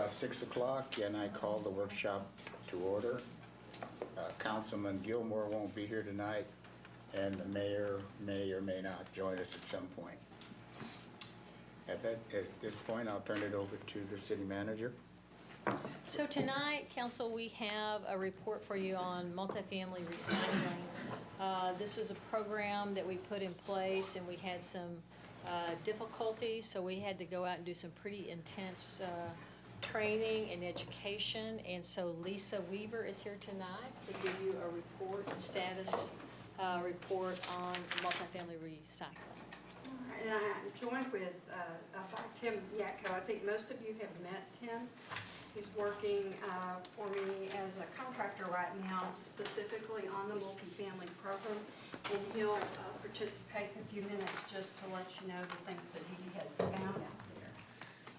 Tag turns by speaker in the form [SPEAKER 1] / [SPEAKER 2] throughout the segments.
[SPEAKER 1] 6 o'clock, and I call the workshop to order. Councilman Gilmore won't be here tonight, and the mayor may or may not join us at some point. At this point, I'll turn it over to the city manager.
[SPEAKER 2] So tonight, council, we have a report for you on multifamily recycling. This was a program that we put in place, and we had some difficulties, so we had to go out and do some pretty intense training and education. And so Lisa Weaver is here tonight to give you a report, status report on multifamily recycling.
[SPEAKER 3] And I'm joined with by Tim Yatko. I think most of you have met Tim. He's working for me as a contractor right now, specifically on the multifamily program, and he'll participate in a few minutes just to let you know the things that he has found out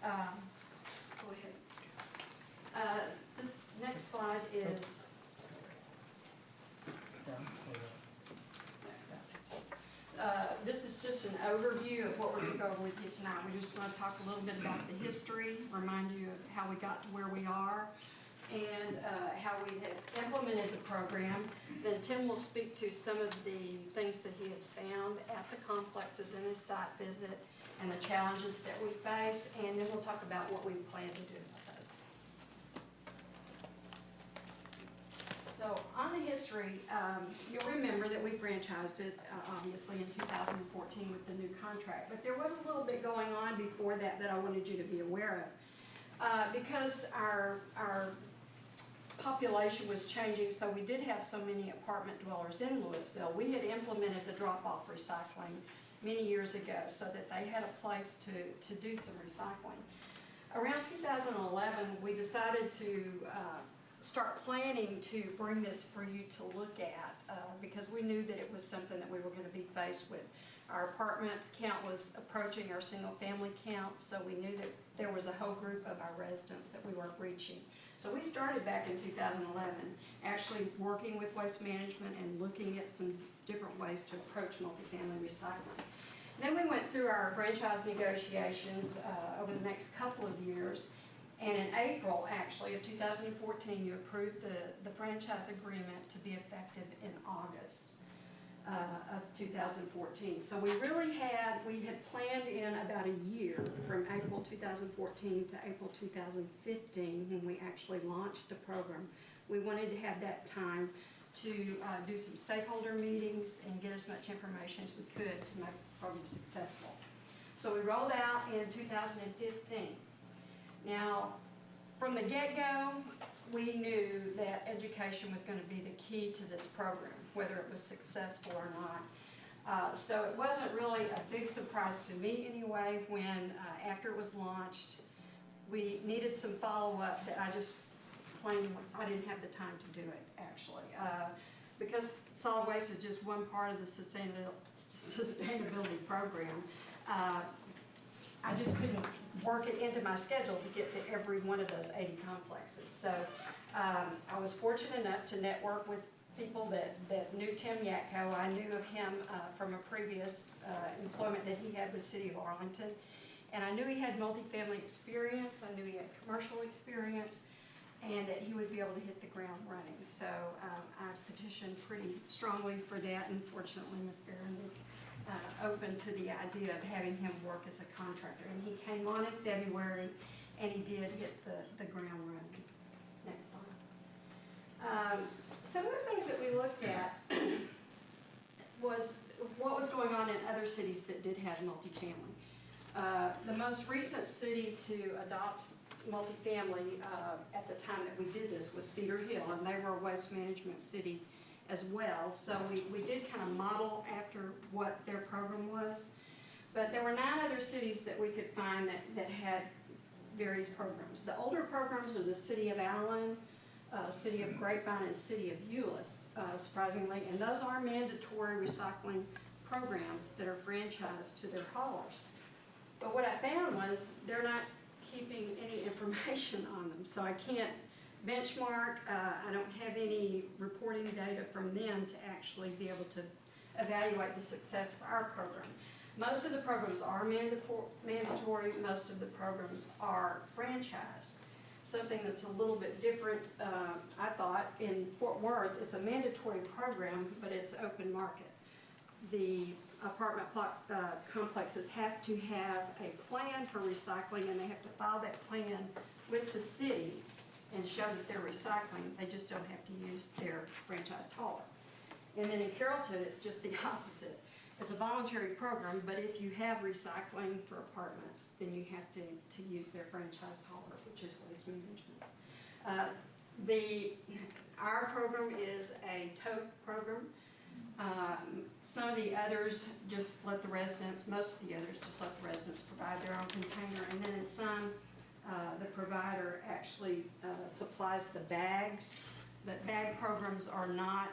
[SPEAKER 3] there. Go ahead. This next slide is this is just an overview of what we're going to go over with you tonight. We just want to talk a little bit about the history, remind you of how we got to where we are, and how we have implemented the program. Then Tim will speak to some of the things that he has found at the complexes in his site visit and the challenges that we face, and then we'll talk about what we plan to do with those. So on the history, you'll remember that we franchised it, obviously, in 2014 with the new contract. But there was a little bit going on before that that I wanted you to be aware of. Because our population was changing, so we did have so many apartment dwellers in Louisville, we had implemented the drop-off recycling many years ago so that they had a place to do some recycling. Around 2011, we decided to start planning to bring this for you to look at because we knew that it was something that we were going to be faced with. Our apartment count was approaching our single family count, so we knew that there was a whole group of our residents that we weren't reaching. So we started back in 2011 actually working with waste management and looking at some different ways to approach multifamily recycling. Then we went through our franchise negotiations over the next couple of years. And in April, actually, of 2014, you approved the franchise agreement to be effective in August of 2014. So we had planned in about a year from April 2014 to April 2015 when we actually launched the program. We wanted to have that time to do some stakeholder meetings and get as much information as we could to make the program successful. So we rolled out in 2015. Now, from the get-go, we knew that education was going to be the key to this program, whether it was successful or not. So it wasn't really a big surprise to me anyway when, after it was launched, we needed some follow-up that I just plain, I didn't have the time to do it, actually. Because solid waste is just one part of the sustainability program. I just couldn't work it into my schedule to get to every one of those 80 complexes. So I was fortunate enough to network with people that knew Tim Yatko. I knew of him from a previous employment that he had with the City of Arlington. And I knew he had multifamily experience, I knew he had commercial experience, and that he would be able to hit the ground running. So I petitioned pretty strongly for that, and fortunately Ms. Barron is open to the idea of having him work as a contractor. And he came on in February, and he did hit the ground running. Next slide. Some of the things that we looked at was what was going on in other cities that did have multifamily. The most recent city to adopt multifamily at the time that we did this was Cedar Hill, and they were a waste management city as well. So we did kind of model after what their program was. But there were 9 other cities that we could find that had various programs. The older programs are the City of Allen, City of Grapevine, and City of Euless, surprisingly. And those are mandatory recycling programs that are franchised to their haulers. But what I found was they're not keeping any information on them, so I can't benchmark. I don't have any reporting data from them to actually be able to evaluate the success of our program. Most of the programs are mandatory, most of the programs are franchised. something that's a little bit different, I thought. In Fort Worth, it's a mandatory program, but it's open market. The apartment complexes have to have a plan for recycling, and they have to file that plan with the city and show that they're recycling. They just don't have to use their franchised hauler. And then in Carrollton, it's just the opposite. It's a voluntary program, but if you have recycling for apartments, then you have to use their franchised hauler, which is waste management. Our program is a tote program. Some of the others just let the residents, most of the others just let the residents provide their own container, and then in some, the provider actually supplies the bags. But bag programs are not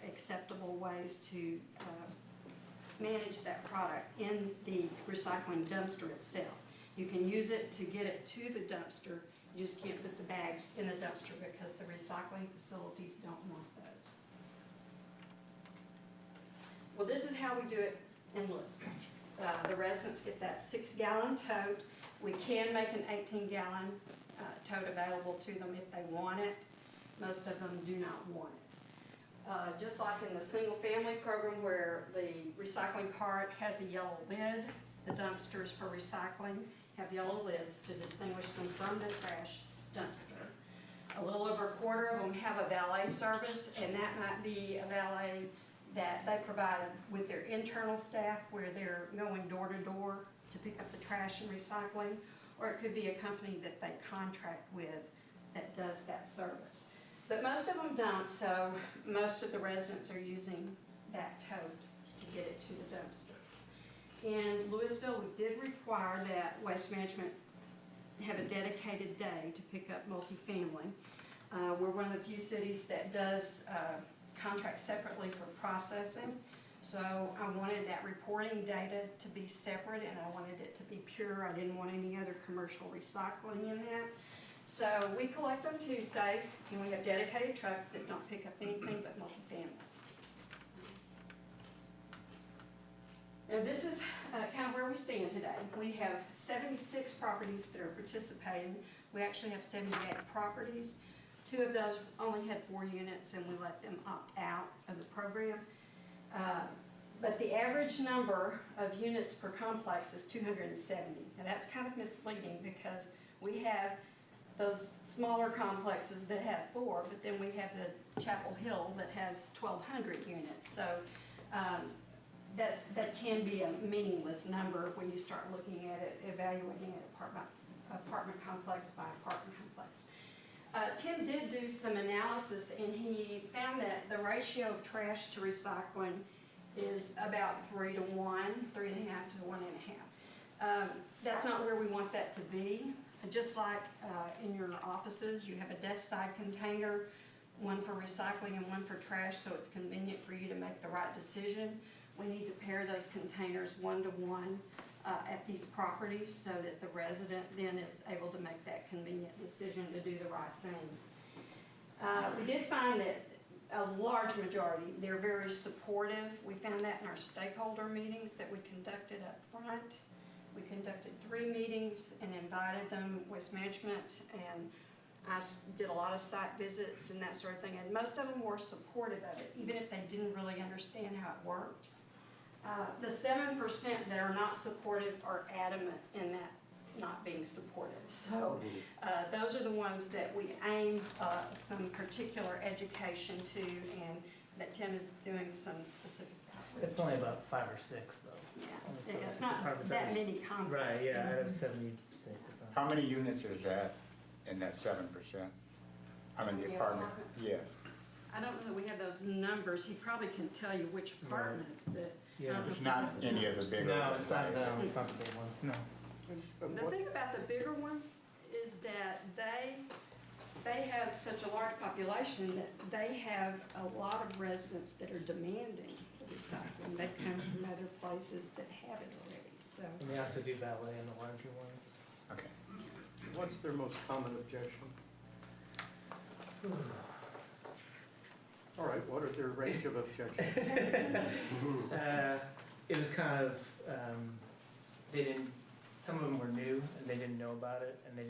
[SPEAKER 3] acceptable ways to manage that product in the recycling dumpster itself. You can use it to get it to the dumpster, you just can't put the bags in the dumpster because the recycling facilities don't want those. Well, this is how we do it in Louisville. The residents get that 6-gallon tote. We can make an 18-gallon tote available to them if they want it. Most of them do not want it. Just like in the single-family program where the recycling cart has a yellow lid, the dumpsters for recycling have yellow lids to distinguish them from the trash dumpster. A little over a quarter of them have a valet service, and that might be a valet that they provide with their internal staff where they're going door to door to pick up the trash and recycling, or it could be a company that they contract with that does that service. But most of them don't, so most of the residents are using that tote to get it to the dumpster. In Louisville, we did require that Waste Management have a dedicated day to pick up multifamily. We're one of the few cities that does contract separately for processing. So I wanted that reporting data to be separate, and I wanted it to be pure. I didn't want any other commercial recycling in that. So we collect on Tuesdays, and we have dedicated trucks that don't pick up anything but multifamily. And this is kind of where we stand today. We have 76 properties that are participating. We actually have 78 properties. 2 of those only had 4 units, and we let them opt out of the program. But the average number of units per complex is 270. Now that's kind of misleading because we have those smaller complexes that have 4, but then we have the Chapel Hill that has 1,200 units. So that can be a meaningless number when you start looking at it, evaluating it apartment complex by apartment complex. Tim did do some analysis, and he found that the ratio of trash to recycling is about 3 to 1, 3.5 to 1.5. That's not where we want that to be. Just like in your offices, you have a desk side container, one for recycling and one for trash, so it's convenient for you to make the right decision. We need to pair those containers 1 to 1 at these properties so that the resident then is able to make that convenient decision to do the right thing. We did find that a large majority, they're very supportive. We found that in our stakeholder meetings that we conducted up front. We conducted 3 meetings and invited them, Waste Management, and I did a lot of site visits and that sort of thing, and most of them were supportive of it, even if they didn't really understand how it worked. The 7% that are not supportive are adamant in that not being supportive. So those are the ones that we aim some particular education to, and that Tim is doing some specific.
[SPEAKER 4] It's only about 5 or 6 though.
[SPEAKER 3] Yeah, it's not that many complexes.
[SPEAKER 4] Right, yeah, out of 76 or something.
[SPEAKER 1] How many units is that in that 7%? I mean, the apartment, yes.
[SPEAKER 3] I don't know that we have those numbers. He probably can tell you which apartments, but I
[SPEAKER 4] Yeah.
[SPEAKER 3] don't know
[SPEAKER 1] It's
[SPEAKER 3] if
[SPEAKER 1] not any of the bigger
[SPEAKER 4] No,
[SPEAKER 1] ones.
[SPEAKER 4] it's not
[SPEAKER 1] like-
[SPEAKER 4] them, it's not the big ones, no.
[SPEAKER 3] The thing about the bigger ones is that they have such a large population that they have a lot of residents that are demanding the recycling. They come from other places that have it already, so.
[SPEAKER 4] And they also do valet in the larger ones.
[SPEAKER 1] Okay.
[SPEAKER 5] What's their most common objection? All right, what are their range of objections?
[SPEAKER 4] It was kind of, they didn't some of them were new and they didn't know about it and they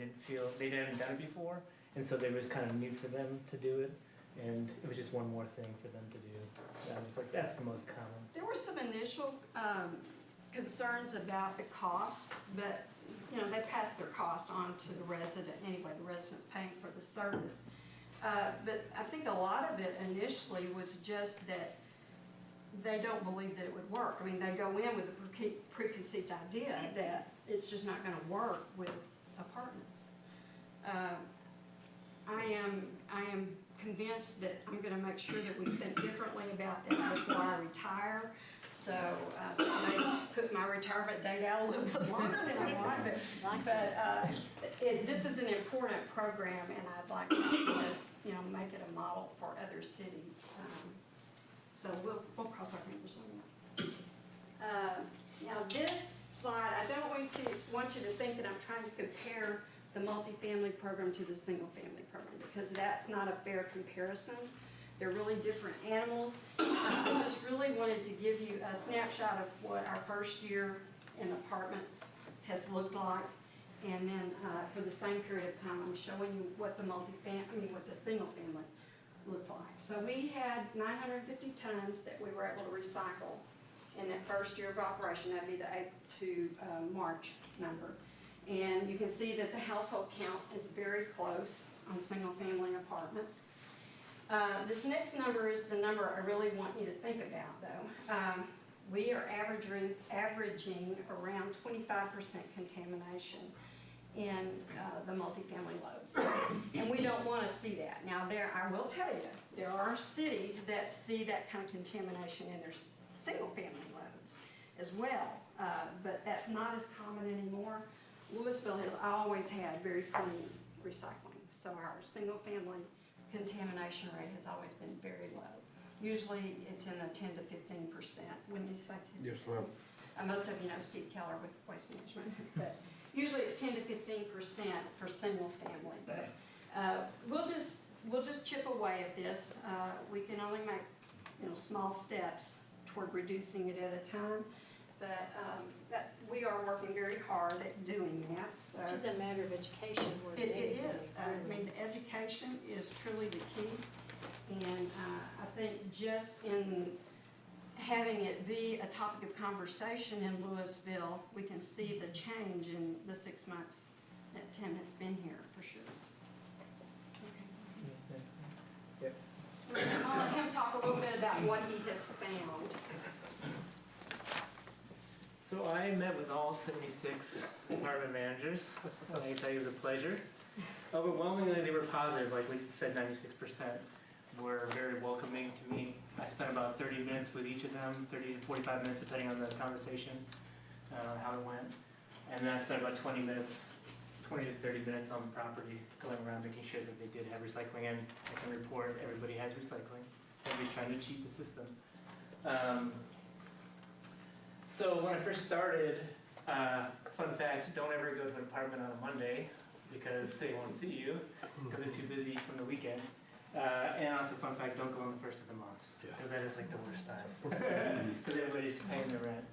[SPEAKER 4] hadn't done it before. And so they was kind of new for them to do it. And it was just one more thing for them to do. And I was like, that's the most common.
[SPEAKER 3] There were some initial concerns about the cost, but, you know, they passed their cost on to the resident anyway, the resident's paying for the service. But I think a lot of it initially was just that they don't believe that it would work. I mean, they go in with a preconceived idea that it's just not gonna work with apartments. I am convinced that I'm gonna make sure that we think differently about that before I retire. So I may put my retirement date out a little bit longer than I want, but this is an important program, and I'd like to see us, you know, make it a model for other cities. So we'll cross our fingers on that. Now this slide, I don't want you to think that I'm trying to compare the multifamily program to the single family program, because that's not a fair comparison. They're really different animals. I just really wanted to give you a snapshot of what our first year in apartments has looked like. And then for the same period of time, I'm showing you what what the single family looked like. So we had 950 tons that we were able to recycle in that first year of operation. That'd be the April to March number. And you can see that the household count is very close on single-family apartments. This next number is the number I really want you to think about, though. We are averaging around 25% contamination in the multifamily loads, and we don't want to see that. Now, I will tell you, there are cities that see that kind of contamination in their single-family loads as well, but that's not as common anymore. Louisville has always had very clean recycling, so our single-family contamination rate has always been very low. Usually it's in the 10 to 15%. When you say,
[SPEAKER 6] Yes, ma'am.
[SPEAKER 3] most of you know Steve Keller with Waste Management, but usually it's 10 to 15% for single family. But we'll just chip away at this. We can only make, you know, small steps toward reducing it at a time. But that we are working very hard at doing that. So
[SPEAKER 2] Which is a matter of education more than
[SPEAKER 3] it
[SPEAKER 2] anything.
[SPEAKER 3] is. I mean, education is truly the key. And I think just in having it be a topic of conversation in Louisville, we can see the change in the 6 months that Tim has been here, for sure. Okay. I'll let him talk a little bit about what he has found.
[SPEAKER 4] So I met with all 76 department managers. I can tell you it was a pleasure. Overwhelmingly, they were positive. Like Lisa said, 96% were very welcoming to me. I spent about 30 minutes with each of them, 30 to 45 minutes depending on the conversation, how it went. And then I spent about 20 to 30 minutes on the property, going around making sure that they did have recycling. And I can report everybody has recycling. Nobody's trying to cheat the system. So when I first started, fun fact, don't ever go to an apartment on a Monday because they won't see you because they're too busy from the weekend. And also fun fact, don't go on the first of the month because that is like the worst time because everybody's paying their rent.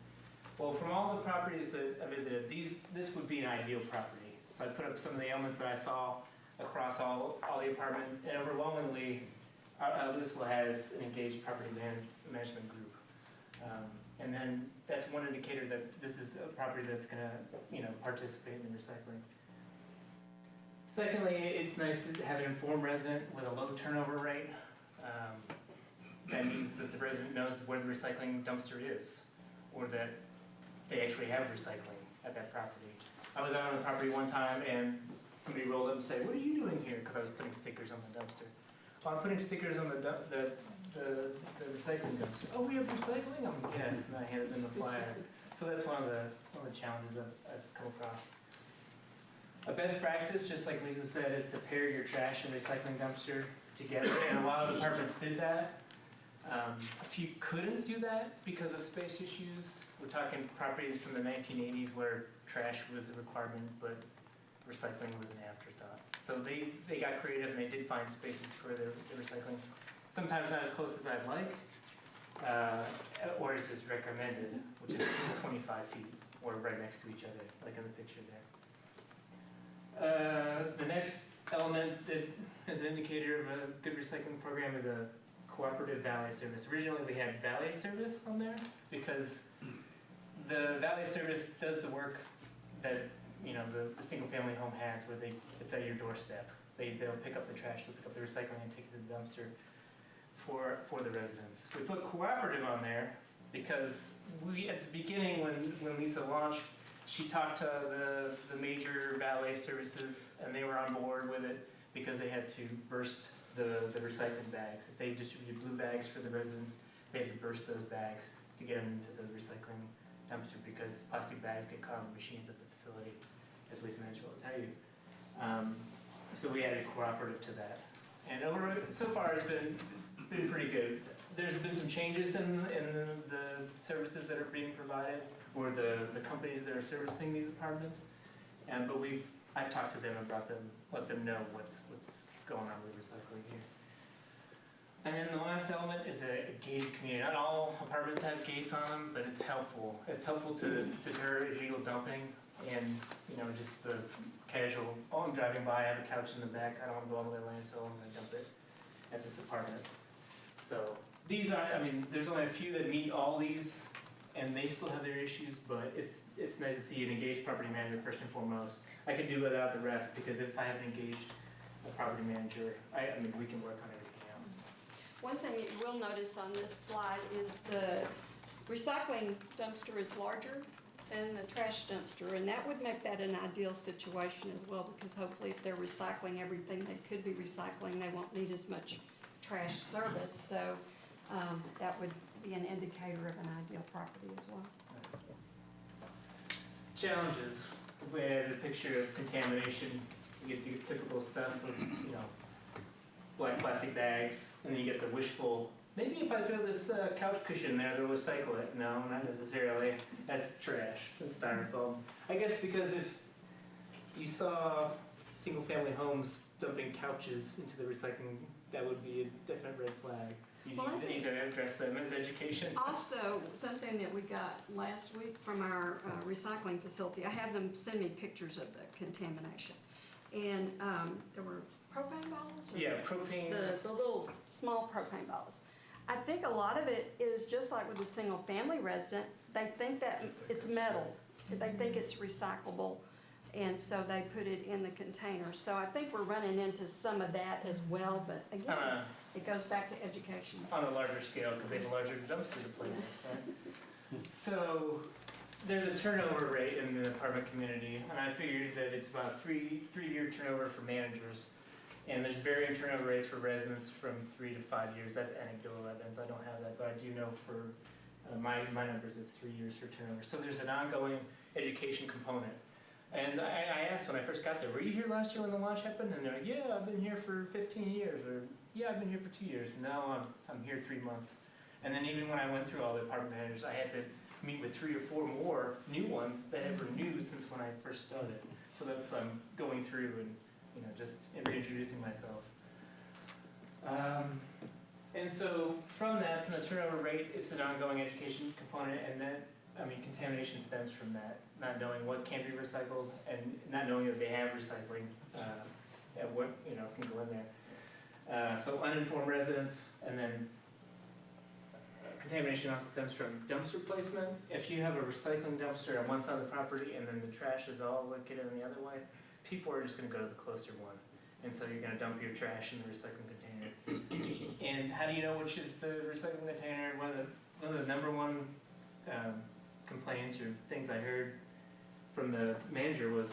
[SPEAKER 4] Well, from all the properties that I visited, this would be an ideal property. So I put up some of the elements that I saw across all the apartments, and overwhelmingly, Louisville has an engaged property management group. And then that's one indicator that this is a property that's going to, participate in the recycling. Secondly, it's nice to have an informed resident with a low turnover rate. That means that the resident knows where the recycling dumpster is, or that they actually have recycling at that property. I was out on the property one time and somebody rolled up and said, "What are you doing here?" Because I was putting stickers on the dumpster. Well, I'm putting stickers on the recycling dumpster. "Oh, we have recycling?" I'm like, "Yes," and I handed them the flyer. So that's one of the challenges I've come across. A best practice, just like Lisa said, is to pair your trash and recycling dumpster together, and a lot of apartments did that. A few couldn't do that because of space issues. We're talking properties from the 1980s where trash was a requirement, but recycling was an afterthought. So they got creative and they did find spaces for their recycling. Sometimes not as close as I'd like, or it's just recommended, which is 25 feet. or right next to each other, like in the picture there. The next element that is an indicator of a good recycling program is a cooperative valet service. Originally, we had valet service on there because the valet service does the work that, you know, the single-family home has, where it's at your doorstep. They'll pick up the trash, they'll pick up the recycling, and take it to the dumpster for the residents. We put cooperative on there because we, at the beginning, when Lisa launched, she talked to the major valet services, and they were on board with it because they had to burst the recycling bags. If they distributed blue bags for the residents, they had to burst those bags to get them into the recycling dumpster because plastic bags get caught on the machines at the facility, as Waste Management will tell you. So we added cooperative to that. And so far it's been pretty good. There's been some changes in the services that are being provided, or the companies that are servicing these apartments. But I've talked to them about let them know what's going on with recycling here. And then the last element is a gated community. Not all apartments have gates on them, but it's helpful. It's helpful to deter illegal dumping and, you know, just the casual, oh, I'm driving by, I have a couch in the back, I don't want to go all the way to landfill, I'm going to dump it at this apartment. So these are, I mean, there's only a few that meet all these, and they still have their issues, but it's nice to see an engaged property manager first and foremost. I could do without the rest, because if I haven't engaged a property manager, I mean, we can work on everything else.
[SPEAKER 3] One thing you will notice on this slide is the recycling dumpster is larger than the trash dumpster, and that would make that an ideal situation as well, because hopefully if they're recycling everything they could be recycling, they won't need as much trash service, so that would be an indicator of an ideal property as well.
[SPEAKER 4] Challenges. We had a picture of contamination. You get the typical stuff of, you know, black plastic bags, and then you get the wishful, maybe if I throw this couch cushion there, they'll recycle it. No, not necessarily. That's trash. That's styrofoam. I guess because if you saw single-family homes dumping couches into the recycling, that would be a definite red flag. You need to address them as education.
[SPEAKER 3] Also, something that we got last week from our recycling facility, I had them send me pictures of the contamination. And there were propane bottles?
[SPEAKER 4] Yeah, propane.
[SPEAKER 3] The little small propane bottles. I think a lot of it is just like with a single family resident, they think that it's metal. They think it's recyclable, and so they put it in the container. So I think we're running into some of that as well, but again, it goes back to education.
[SPEAKER 4] On a larger scale, because they have a larger dumpster to play with, right? So there's a turnover rate in the apartment community, and I figured that it's about three-year turnover for managers. And there's varying turnover rates for residents from 3 to 5 years. That's anecdotal evidence. I don't have that, but I do know for my numbers, it's 3 years for turnover. So there's an ongoing education component. And I asked when I first got there, were you here last year when the launch happened? And they're like, yeah, I've been here for 15 years, or yeah, I've been here for 2 years. Now I'm here 3 months. And then even when I went through all the apartment managers, I had to meet with 3 or 4 more new ones that were new since when I first started. So that's going through and, you know, just reintroducing myself. And so from the turnover rate, it's an ongoing education component, and then, I mean, contamination stems from that, not knowing what can be recycled and not knowing that they have recycling, and what, you know, can go in there. So uninformed residents, and then contamination also stems from dumpster placement. If you have a recycling dumpster on one side of the property and then the trash is all located on the other way, people are just going to go to the closer one. And so you're going to dump your trash in the recycling container. And how do you know which is the recycling container? One of the number one complaints or things I heard from the manager was,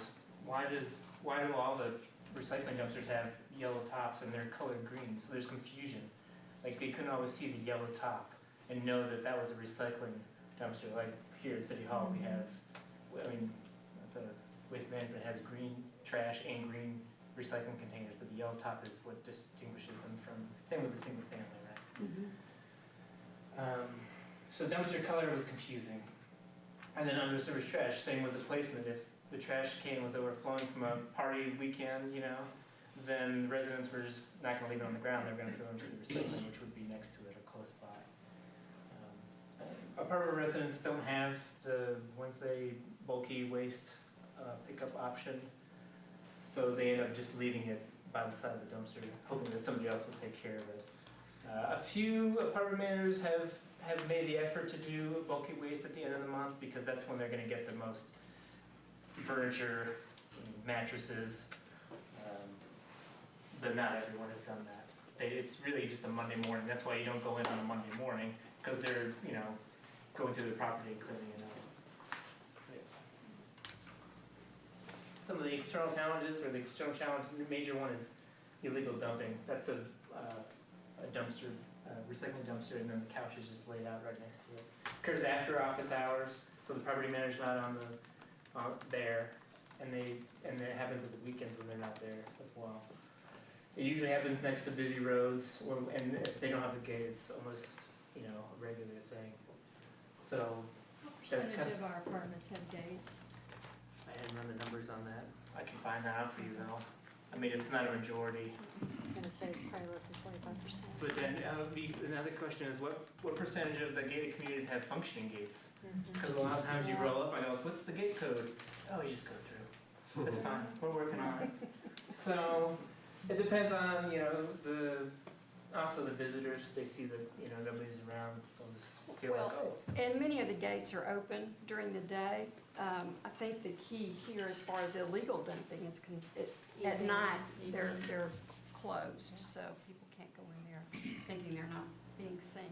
[SPEAKER 4] why do all the recycling dumpsters have yellow tops and they're colored green? So there's confusion. Like they couldn't always see the yellow top and know that that was a recycling dumpster. Like here at City Hall, we have, I mean, the Waste Management has green trash and green recycling containers, but the yellow top is what distinguishes them from, same with the single family, right? So dumpster color was confusing. And then under service trash, same with the placement. If the trash can was overflowing from a party weekend, you know, then residents were just not going to leave it on the ground. They're going to throw it into the recycling, which would be next to it or close by. apartment residents don't have the Wednesday bulky waste pickup option, so they end up just leaving it by the side of the dumpster, hoping that somebody else will take care of it. A few apartment managers have made the effort to do bulky waste at the end of the month because that's when they're gonna get the most furniture, mattresses, but not everyone has done that. It's really just a Monday morning, that's why you don't go in on a Monday morning, because they're, going through the property and cleaning it up. Some of the external challenges, or the external challenge, the major one is illegal dumping. That's a dumpster, recycling dumpster, and then the couch is just laid out right next to it. Occurs after office hours, so the property manager's not on there, and it happens at the weekends when they're not there as well. It usually happens next to busy roads, and if they don't have a gate, it's almost a regular thing. So
[SPEAKER 2] What
[SPEAKER 4] That's
[SPEAKER 2] percentage
[SPEAKER 4] kind
[SPEAKER 2] of our apartments have gates?
[SPEAKER 4] I hadn't run the numbers on that. I can find that out for you though. I mean, it's not a majority.
[SPEAKER 2] I was gonna say it's probably less than 25%.
[SPEAKER 4] But then another question is what percentage of the gated communities have functioning gates? Because a lot of times you roll up, I go, what's the gate code? Oh, you just go through. That's fine. We're working on it. So it depends on also the visitors. If they see that nobody's around, they'll just feel like, oh.
[SPEAKER 3] And many of the gates are open during the day. I think the key here as far as illegal dumping is it's at
[SPEAKER 2] Evening.
[SPEAKER 3] night,
[SPEAKER 2] Evening.
[SPEAKER 3] they're closed, so people can't go in there thinking they're not being seen.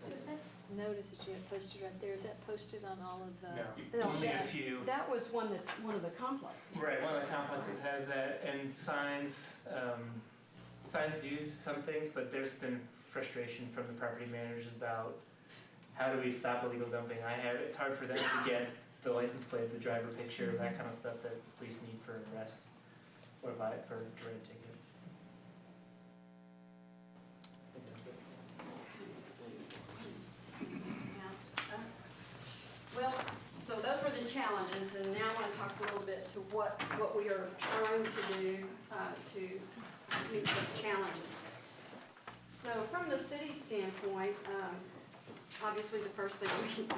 [SPEAKER 2] So is that notice that you have posted right there, is that posted on all of the?
[SPEAKER 4] No,
[SPEAKER 3] No,
[SPEAKER 4] only a
[SPEAKER 3] that-
[SPEAKER 4] few.
[SPEAKER 3] That was one of the complexes.
[SPEAKER 4] Right, one of the complexes has that, and signs, signs do some things, but there's been frustration from the property managers about how do we stop illegal dumping. It's hard for them to get the license plate, the driver picture, that kind of stuff that police need for an arrest, or for a direct ticket. I think that's it.
[SPEAKER 3] Well, so those were the challenges, and now I want to talk a little bit to what we are trying to do to meet those challenges. So from the city standpoint, obviously the first thing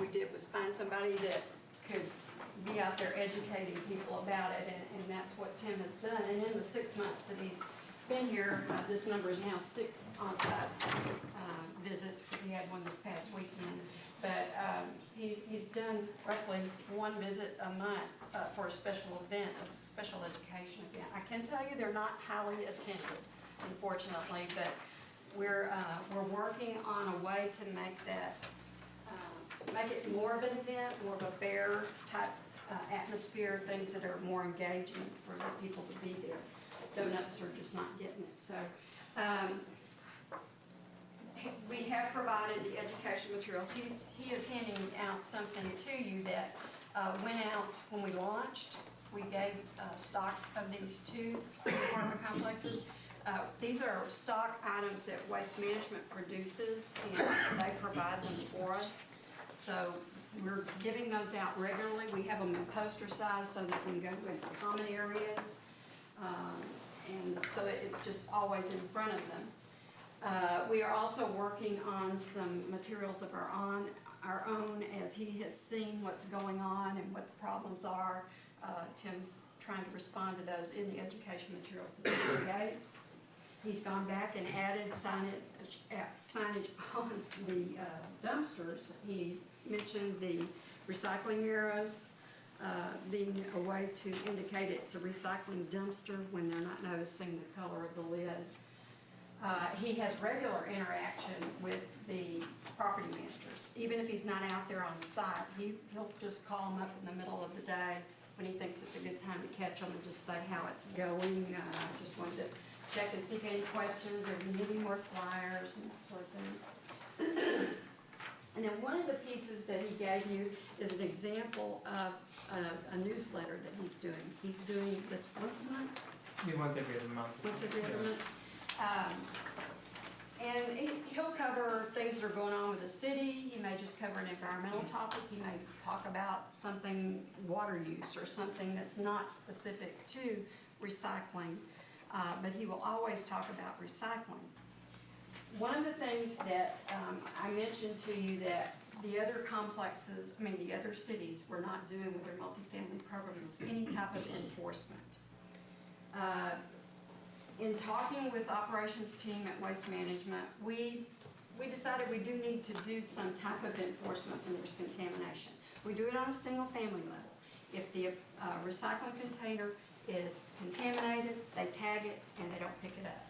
[SPEAKER 3] we did was find somebody that could be out there educating people about it, and that's what Tim has done. And in the 6 months that he's been here, this number is now 6 on-site visits, because he had one this past weekend. But he's done roughly 1 visit a month for a special event, a special education event. I can tell you they're not highly attended, unfortunately, but we're working on a way to make that, make it more of an event, more of a fair type atmosphere, things that are more engaging for the people to be there. Donuts are just not getting it. So we have provided the education materials. He is handing out something to you that went out when we launched. We gave stock of these 2 apartment complexes. These are stock items that Waste Management produces, and they provide them for us. So we're giving those out regularly. We have them in poster size so they can go in common areas. And so it's just always in front of them. We are also working on some materials of our own as he has seen what's going on and what the problems are. Tim's trying to respond to those in the education materials that he creates. He's gone back and added signage on the dumpsters. He mentioned the recycling arrows being a way to indicate it's a recycling dumpster when they're not noticing the color of the lid. He has regular interaction with the property managers. Even if he's not out there on site, he'll just call them up in the middle of the day when he thinks it's a good time to catch them and just say how it's going. Just wanted to check and see if any questions or if you need any more flyers and that sort of thing. And then one of the pieces that he gave you is an example of a newsletter that he's doing. He's doing this once a month?
[SPEAKER 4] Maybe once every other month.
[SPEAKER 3] Once every other month. And he'll cover things that are going on with the city. He may just cover an environmental topic. He may talk about something, water use, or something that's not specific to recycling. But he will always talk about recycling. One of the things that I mentioned to you that the other complexes, the other cities were not doing with their multifamily program was any type of enforcement. In talking with operations team at Waste Management, we decided we do need to do some type of enforcement when there's contamination. We do it on a single family level. If the recycling container is contaminated, they tag it and they don't pick it up.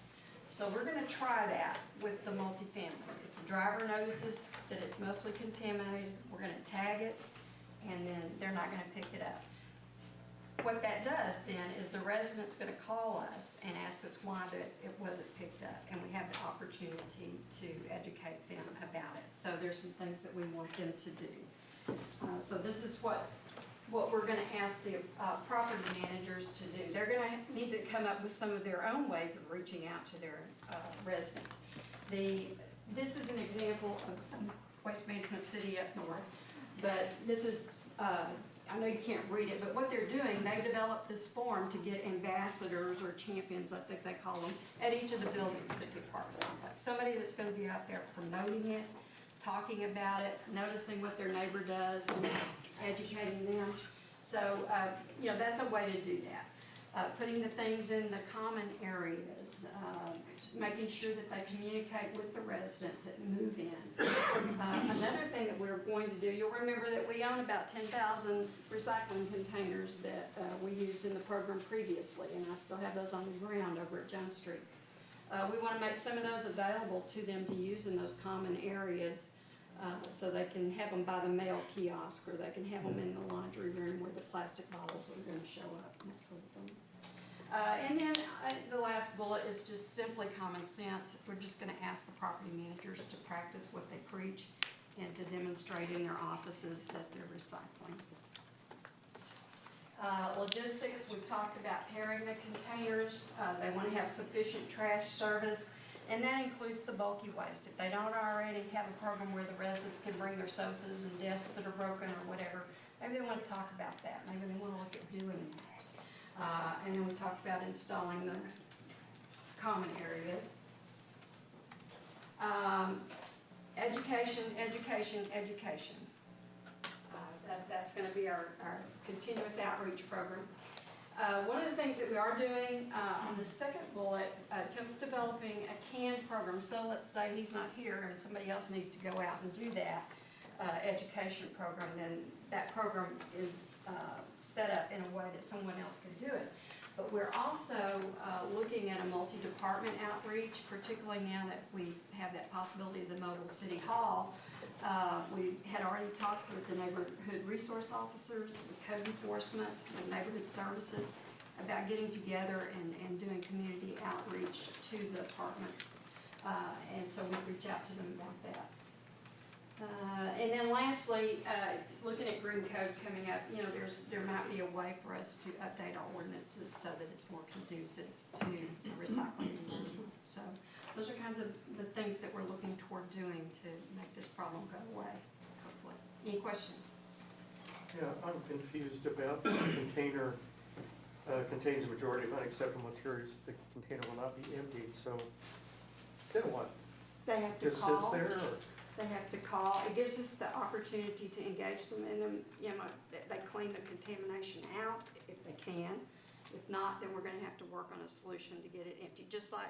[SPEAKER 3] So we're gonna try that with the multifamily. If the driver notices that it's mostly contaminated, we're gonna tag it and then they're not gonna pick it up. What that does then is the resident's gonna call us and ask us why it wasn't picked up, and we have the opportunity to educate them about it. So there's some things that we want them to do. So this is what we're gonna ask the property managers to do. They're gonna need to come up with some of their own ways of reaching out to their residents. This is an example of Waste Management City up north, but this is, I know you can't read it, but what they're doing, they've developed this form to get ambassadors or champions, I think they call them, at each of the buildings at the apartment complex. Somebody that's gonna be out there promoting it, talking about it, noticing what their neighbor does, and educating them. So, that's a way to do that. Putting the things in the common areas, making sure that they communicate with the residents that move in. Another thing that we're going to do, you'll remember that we own about 10,000 recycling containers that we used in the program previously, and I still have those on the ground over at Jones Street. We want to make some of those available to them to use in those common areas, so they can have them by the mail kiosk, or they can have them in the laundry room where the plastic bottles are going to show up, and that sort of thing. And then the last bullet is just simply common sense. We're just going to ask the property managers to practice what they preach and to demonstrate in their offices that they're recycling. Logistics, we've talked about pairing the containers. They want to have sufficient trash service, and that includes the bulky waste. If they don't already have a program where the residents can bring their sofas and desks that are broken or whatever, maybe they want to talk about that. Maybe they want to look at doing that. And then we talked about installing the common areas. Education, education, education. That's going to be our continuous outreach program. One of the things that we are doing on the second bullet, Tim's developing a canned program. So let's say he's not here and somebody else needs to go out and do that education program, then that program is set up in a way that someone else can do it. But we're also looking at a multi-department outreach, particularly now that we have that possibility of the mobile city hall. We had already talked with the neighborhood resource officers, with code enforcement, with neighborhood services about getting together and doing community outreach to the apartments. And so we reach out to them about that. And then lastly, looking at green code coming up, there might be a way for us to update our ordinances so that it's more conducive to recycling and management. So those are kind of the things that we're looking toward doing to make this problem go away, hopefully. Any questions?
[SPEAKER 5] Yeah, I'm confused about the container contains a majority of unacceptable materials. The container will not be emptied, so then what?
[SPEAKER 3] They have to
[SPEAKER 5] Just
[SPEAKER 3] call.
[SPEAKER 5] sits there, or?
[SPEAKER 3] They have to call. It gives us the opportunity to engage them in them, they clean the contamination out if they can. If not, then we're gonna have to work on a solution to get it empty. Just like,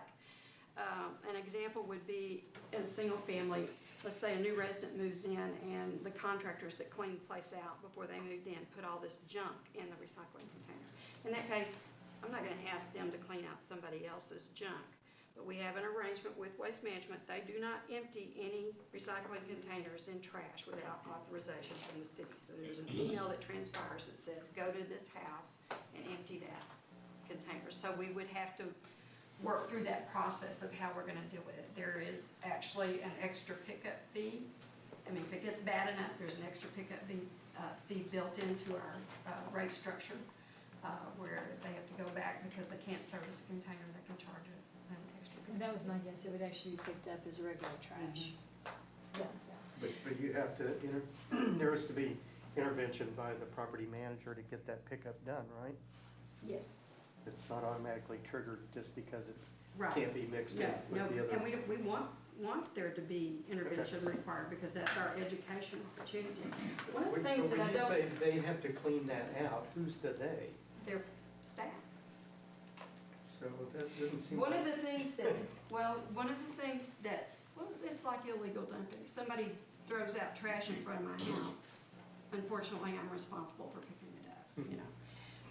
[SPEAKER 3] an example would be in a single family, let's say a new resident moves in and the contractors that cleaned the place out before they moved in put all this junk in the recycling container. In that case, I'm not gonna ask them to clean out somebody else's junk. But we have an arrangement with Waste Management. They do not empty any recycling containers in trash without authorization from the city. So there's an email that transpires that says, go to this house and empty that container. So we would have to work through that process of how we're gonna deal with it. There is actually an extra pickup fee. If it gets bad enough, there's an extra pickup fee built into our rate structure where they have to go back because they can't service a container, they can charge it.
[SPEAKER 2] And that was my guess, it would actually be picked up as regular trash. Yeah.
[SPEAKER 5] But you have to, there is to be intervention by the property manager to get that pickup done, right?
[SPEAKER 3] Yes.
[SPEAKER 5] It's not automatically triggered just because it
[SPEAKER 3] Right.
[SPEAKER 5] can't be mixed in
[SPEAKER 3] No,
[SPEAKER 5] with the other.
[SPEAKER 3] and we want there to be intervention required because that's our education opportunity. One of the things that I
[SPEAKER 5] When you
[SPEAKER 3] don't,
[SPEAKER 5] say they have to clean that out, who's the they?
[SPEAKER 3] their staff.
[SPEAKER 5] So that doesn't seem.
[SPEAKER 3] One of the things that's, well, it's like illegal dumping. Somebody throws out trash in front of my house. Unfortunately, I'm responsible for picking it up, you know.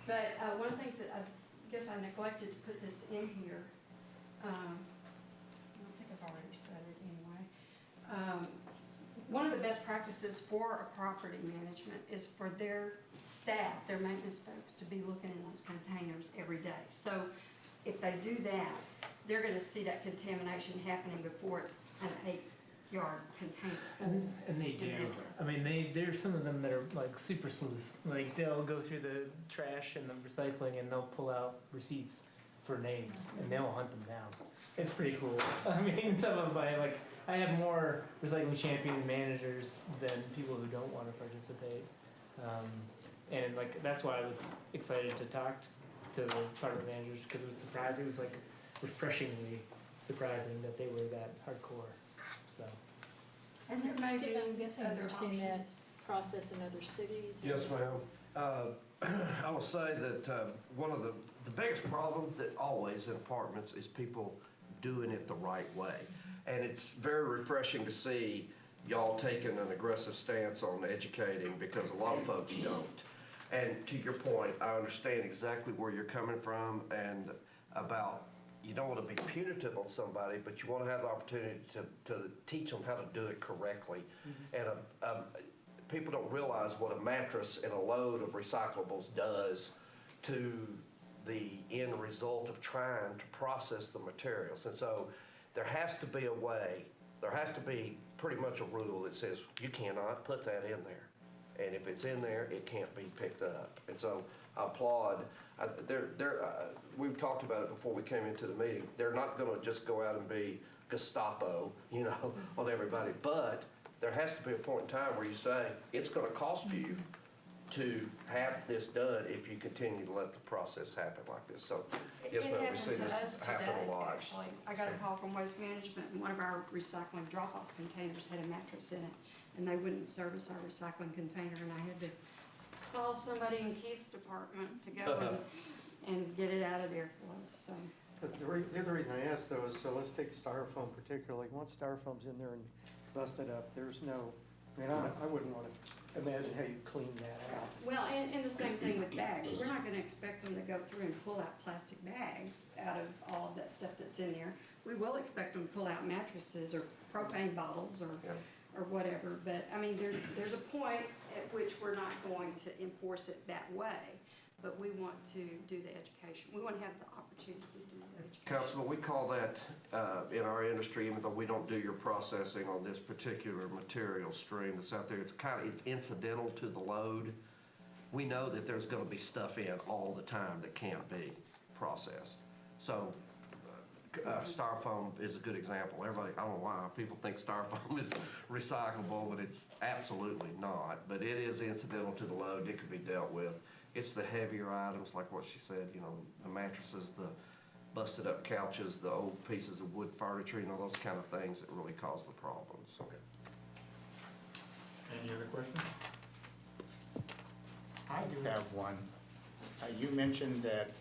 [SPEAKER 3] But one of the things that I guess I neglected to put this in here, I don't think I've already said it anyway. One of the best practices for a property management is for their staff, their maintenance folks, to be looking in those containers every day. So if they do that, they're gonna see that contamination happening before it's an 8-yard container full.
[SPEAKER 4] And they do.
[SPEAKER 3] Dangerous.
[SPEAKER 4] I mean, there's some of them that are like super sleuths. Like they'll go through the trash and the recycling and they'll pull out receipts for names and they'll hunt them down. It's pretty cool. I mean, some of my I have more recycling champion managers than people who don't want to participate. And like that's why I was excited to talk to the department managers because it was surprising. It was like refreshingly surprising that they were that hardcore. So.
[SPEAKER 3] And there may
[SPEAKER 2] Steve, I'm
[SPEAKER 3] be
[SPEAKER 2] guessing
[SPEAKER 3] other
[SPEAKER 2] you've seen that
[SPEAKER 3] options.
[SPEAKER 2] process in other cities?
[SPEAKER 6] Yes, ma'am. I will say that one of the biggest problem that always in apartments is people doing it the right way. And it's very refreshing to see y'all taking an aggressive stance on educating because a lot of folks don't. And to your point, I understand exactly where you're coming from and about you don't want to be punitive on somebody, but you want to have the opportunity to teach them how to do it correctly. And people don't realize what a mattress and a load of recyclables does to the end result of trying to process the materials. And so there has to be a way, there has to be pretty much a rule that says you cannot put that in there. And if it's in there, it can't be picked up. And so I applaud. We've talked about it before we came into the meeting. They're not going to just go out and be Gestapo, on everybody. But there has to be a point in time where you say it's going to cost you to have this done if you continue to let the process happen like this. So yes,
[SPEAKER 3] It
[SPEAKER 6] ma'am, we
[SPEAKER 3] happened
[SPEAKER 6] see
[SPEAKER 3] to us
[SPEAKER 6] this happen
[SPEAKER 3] today,
[SPEAKER 6] a lot.
[SPEAKER 3] actually. I got a call from Waste Management, and one of our recycling drop-off containers had a mattress in it, and they wouldn't service our recycling container, and I had to call somebody in Keith's department to go and get it out of there for us, so.
[SPEAKER 5] But the other reason I asked though is, so let's take styrofoam particularly. Once styrofoam's in there and busted up, there's no, I wouldn't want to imagine how you clean that out.
[SPEAKER 3] Well, and the same thing with bags. We're not gonna expect them to go through and pull out plastic bags out of all of that stuff that's in there. We will expect them to pull out mattresses or propane bottles or whatever, but I mean, there's a point at which we're not going to enforce it that way, but we want to do the education. We want to have the opportunity to do the education.
[SPEAKER 6] Councilman, we call that in our industry, even though we don't do your processing on this particular material stream that's out there, it's incidental to the load. We know that there's going to be stuff in all the time that can't be processed. So styrofoam is a good example. Everybody, I don't know why people think styrofoam is recyclable, but it's absolutely not. But it is incidental to the load. It can be dealt with. It's the heavier items, like what she said, the mattresses, the busted up couches, the old pieces of wood furniture, those kind of things that really cause the problems.
[SPEAKER 1] Okay. Any other questions? I do have one. You mentioned that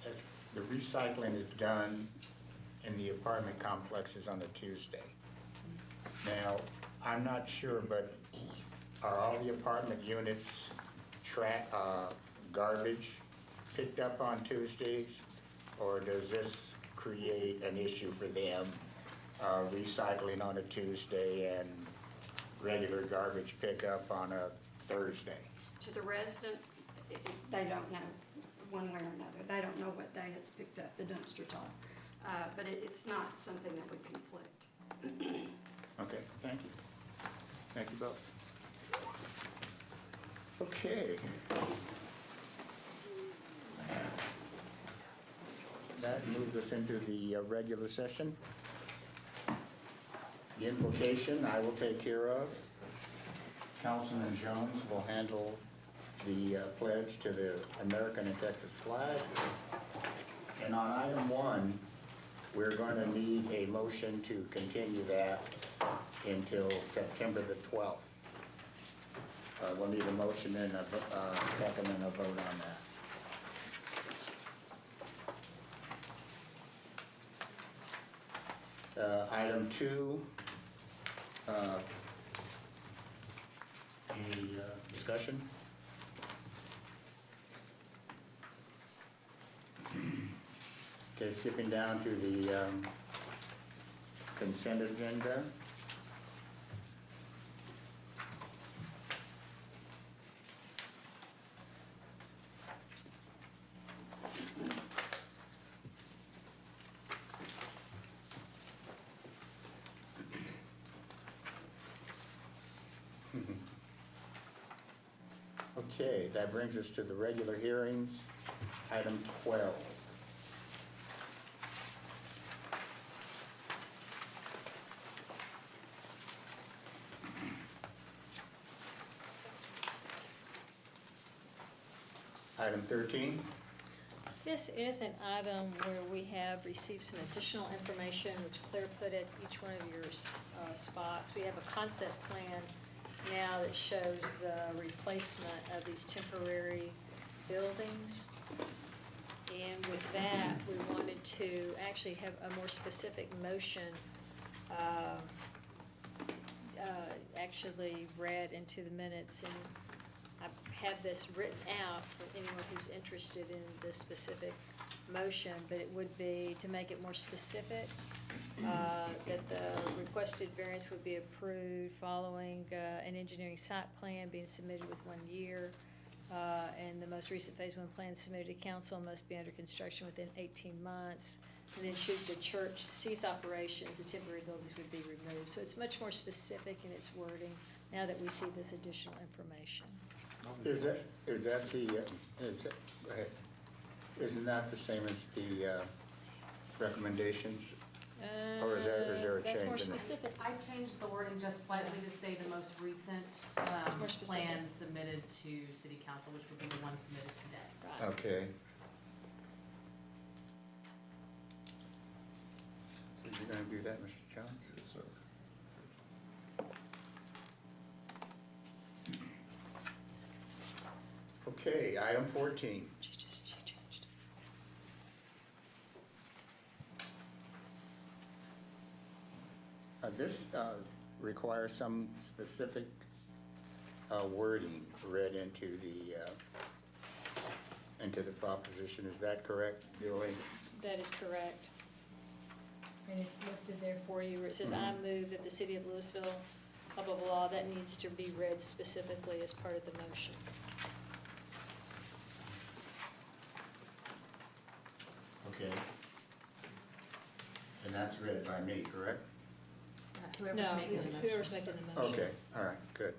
[SPEAKER 1] as the recycling is done in the apartment complexes on a Tuesday. Now, I'm not sure, but are all the apartment units garbage picked up on Tuesdays? Or does this create an issue for them, recycling on a Tuesday and regular garbage pickup on a Thursday?
[SPEAKER 3] To the resident, they don't know one way or another. They don't know what day it's picked up, the dumpster top. But it's not something that would conflict.
[SPEAKER 1] Okay, thank you. Thank you both. Okay. That moves us into the regular session. The invocation I will take care of. Councilman Jones will handle the pledge to the American and Texas flags. And on item 1, we're going to need a motion to continue that until September the 12th. We'll need a motion and a second and a vote on that. Item 2, any discussion? Okay, skipping down to the consent agenda. Okay, that brings us to the regular hearings, item 12. Item 13.
[SPEAKER 2] This is an item where we have received some additional information, which Claire put at each one of your spots. We have a concept plan now that shows the replacement of these temporary buildings. And with that, we wanted to actually have a more specific motion actually read into the minutes. And I have this written out for anyone who's interested in this specific motion, but it would be to make it more specific, that the requested variance would be approved following an engineering site plan being submitted with 1 year, and the most recent phase 1 plan submitted to council must be under construction within 18 months. And then should the church cease operations, the temporary buildings would be removed. So it's much more specific in its wording now that we see this additional information.
[SPEAKER 1] Is that the, go ahead. Isn't that the same as the recommendations? Or is there a
[SPEAKER 2] That's
[SPEAKER 1] change
[SPEAKER 2] more
[SPEAKER 1] in it?
[SPEAKER 2] specific.
[SPEAKER 7] I changed the wording just slightly to say the most recent
[SPEAKER 2] More specific.
[SPEAKER 7] plan submitted to city council, which would be the one submitted today.
[SPEAKER 2] Right.
[SPEAKER 1] Okay. So you're gonna do that, Mr. Jones? Yes, sir. Okay, item 14.
[SPEAKER 2] She changed it.
[SPEAKER 1] This requires some specific wording read into the proposition. Is that correct, Julie?
[SPEAKER 2] That is correct. And it's listed there for you where it says, I move that the city of Louisville, blah, blah, blah. That needs to be read specifically as part of the motion.
[SPEAKER 1] Okay. And that's read by me, correct?
[SPEAKER 7] Whoever's
[SPEAKER 2] No,
[SPEAKER 7] making the motion.
[SPEAKER 2] whoever's making the motion.
[SPEAKER 1] Okay, all right, good.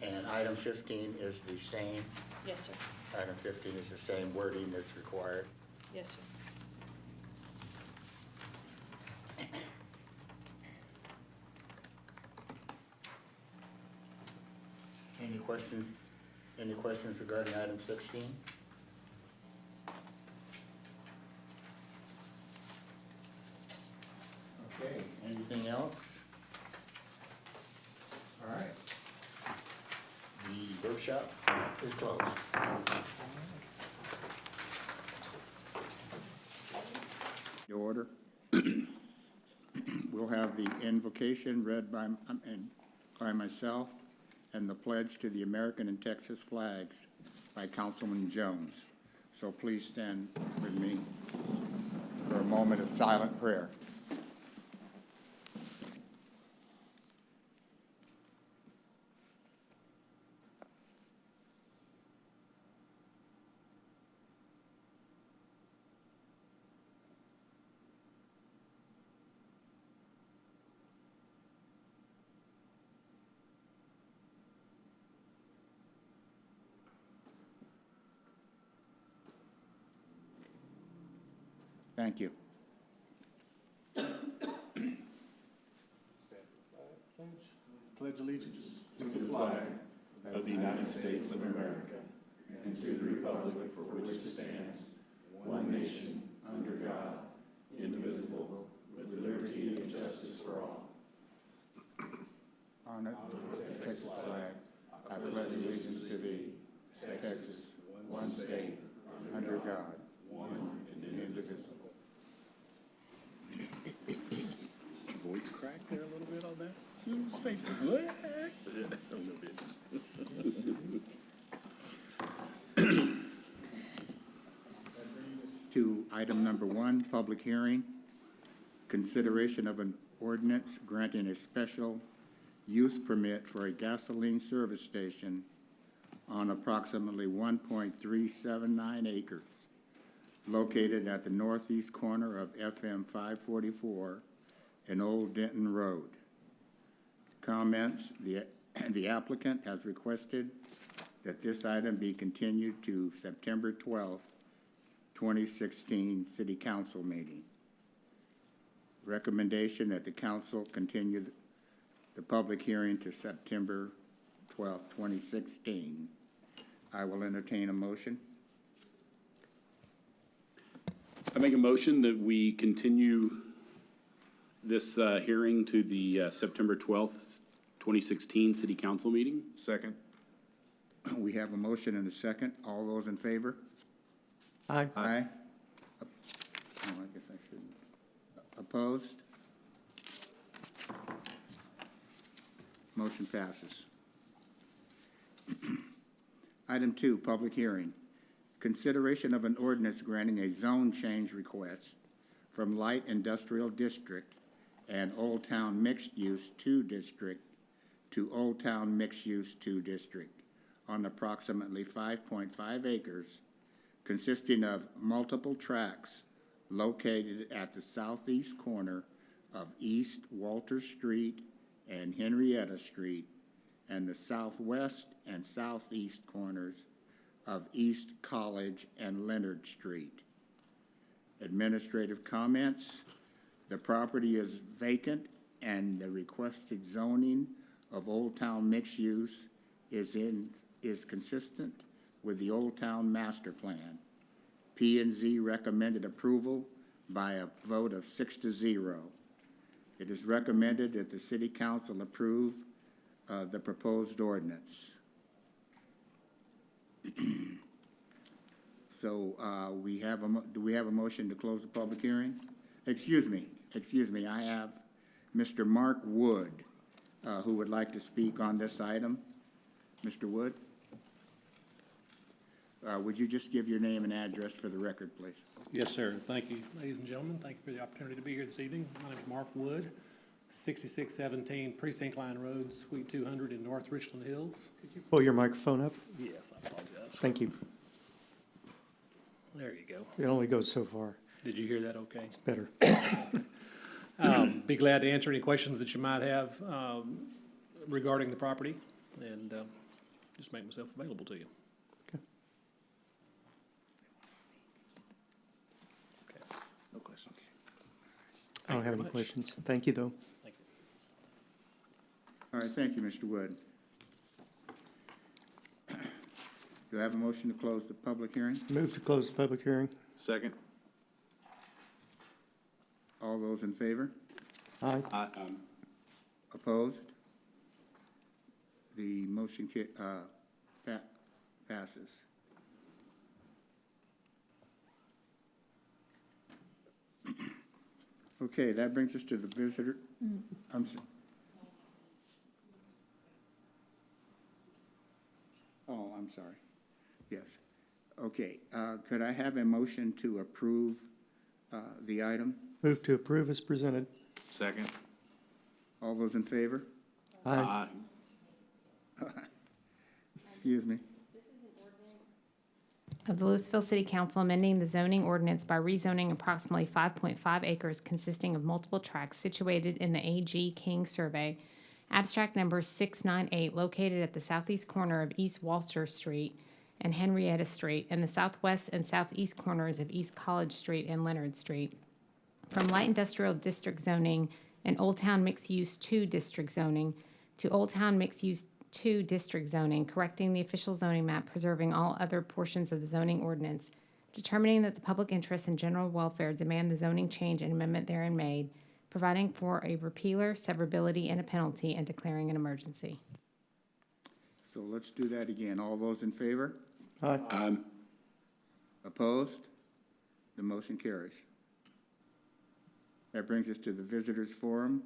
[SPEAKER 1] And item 15 is the same,
[SPEAKER 2] Yes, sir.
[SPEAKER 1] item 15 is the same wording that's required.
[SPEAKER 2] Yes, sir.
[SPEAKER 1] Any questions regarding item 16? Okay, anything else? All right. The workshop is closed. Order. We'll have the invocation read by myself and the pledge to the American and Texas flags by Councilman Jones. So please stand with me for a moment of silent prayer. Thank you.
[SPEAKER 8] Pledge allegiance to the flag of the United States of America and to the republic for which it stands, one nation, under
[SPEAKER 1] honor to the Texas flag. I pledge allegiance to thee, Texas, one state, under God, one and indivisible.
[SPEAKER 8] Voice crack there a little bit on that? His face is black. A little bit.
[SPEAKER 1] To item number 1, public hearing, consideration of an ordinance granting a special use permit for a gasoline service station on approximately 1.379 acres located at the northeast corner of FM 544 and Old Denton Road. Comments: the applicant has requested that this item be continued to September 12th, 2016 City Council meeting. Recommendation that the council continue the public hearing to September 12th, 2016. I will entertain a motion.
[SPEAKER 8] I make a motion that we continue this hearing to the September 12th, 2016 City Council meeting. Second.
[SPEAKER 1] We have a motion and a second. All those in favor?
[SPEAKER 5] Aye.
[SPEAKER 1] Aye. Oh, I guess I shouldn't. Opposed? Motion passes. Item 2, public hearing. Consideration of an ordinance granting a zone change request from Light Industrial District and Old Town Mixed Use 2 District to Old Town Mixed Use 2 District on approximately 5.5 acres, consisting of multiple tracts located at the southeast corner of East Walter Street and Henrietta Street and the southwest and southeast corners of East College and Leonard Street. Administrative comments: the property is vacant and the requested zoning of Old Town mixed use is consistent with the Old Town Master Plan. P&Z recommended approval by a vote of 6-0. It is recommended that the City Council approve the proposed ordinance. So do we have a motion to close the public hearing? Excuse me, I have Mr. Mark Wood, who would like to speak on this item. Mr. Wood? Would you just give your name and address for the record, please?
[SPEAKER 9] Yes, sir. Thank you, ladies and gentlemen. Thank you for the opportunity to be here this evening. My name is Mark Wood, 6617 Precinct Line Road, Suite 200 in North Richland Hills.
[SPEAKER 5] Could you pull your microphone up?
[SPEAKER 9] Yes, I apologize.
[SPEAKER 5] Thank you.
[SPEAKER 9] There you go.
[SPEAKER 5] It only goes so far.
[SPEAKER 9] Did you hear that okay?
[SPEAKER 5] It's better.
[SPEAKER 9] Be glad to answer any questions that you might have regarding the property, and just make myself available to you.
[SPEAKER 8] No question.
[SPEAKER 5] I don't have any questions. Thank you, though.
[SPEAKER 9] Thank you.
[SPEAKER 1] All right, thank you, Mr. Wood. Do I have a motion to close the public hearing?
[SPEAKER 5] Move to close the public hearing.
[SPEAKER 8] Second.
[SPEAKER 1] All those in favor?
[SPEAKER 5] Aye.
[SPEAKER 1] Opposed? The motion passes. Okay, that brings us to the visitor. I'm sorry. Yes. Okay, could I have a motion to approve the item?
[SPEAKER 5] Move to approve as presented.
[SPEAKER 8] Second.
[SPEAKER 1] All those in favor?
[SPEAKER 5] Aye.
[SPEAKER 1] Excuse me.
[SPEAKER 10] Of the Louisville City Council amending the zoning ordinance by rezoning approximately 5.5 acres consisting of multiple tracts situated in the A.G. King Survey, abstract number 698, located at the southeast corner of East Walter Street and Henrietta Street and the southwest and southeast corners of East College Street and Leonard Street, from light industrial district zoning and Old Town Mixed Use 2 district zoning to Old Town Mixed Use 2 district zoning, correcting the official zoning map, preserving all other portions of the zoning ordinance, determining that the public interest and general welfare demand the zoning change and amendment therein made, providing for a repealer, severability, and a penalty, and declaring an emergency.
[SPEAKER 1] So let's do that again. All those in favor?
[SPEAKER 5] Aye.
[SPEAKER 1] Opposed? The motion carries. That brings us to the visitors forum.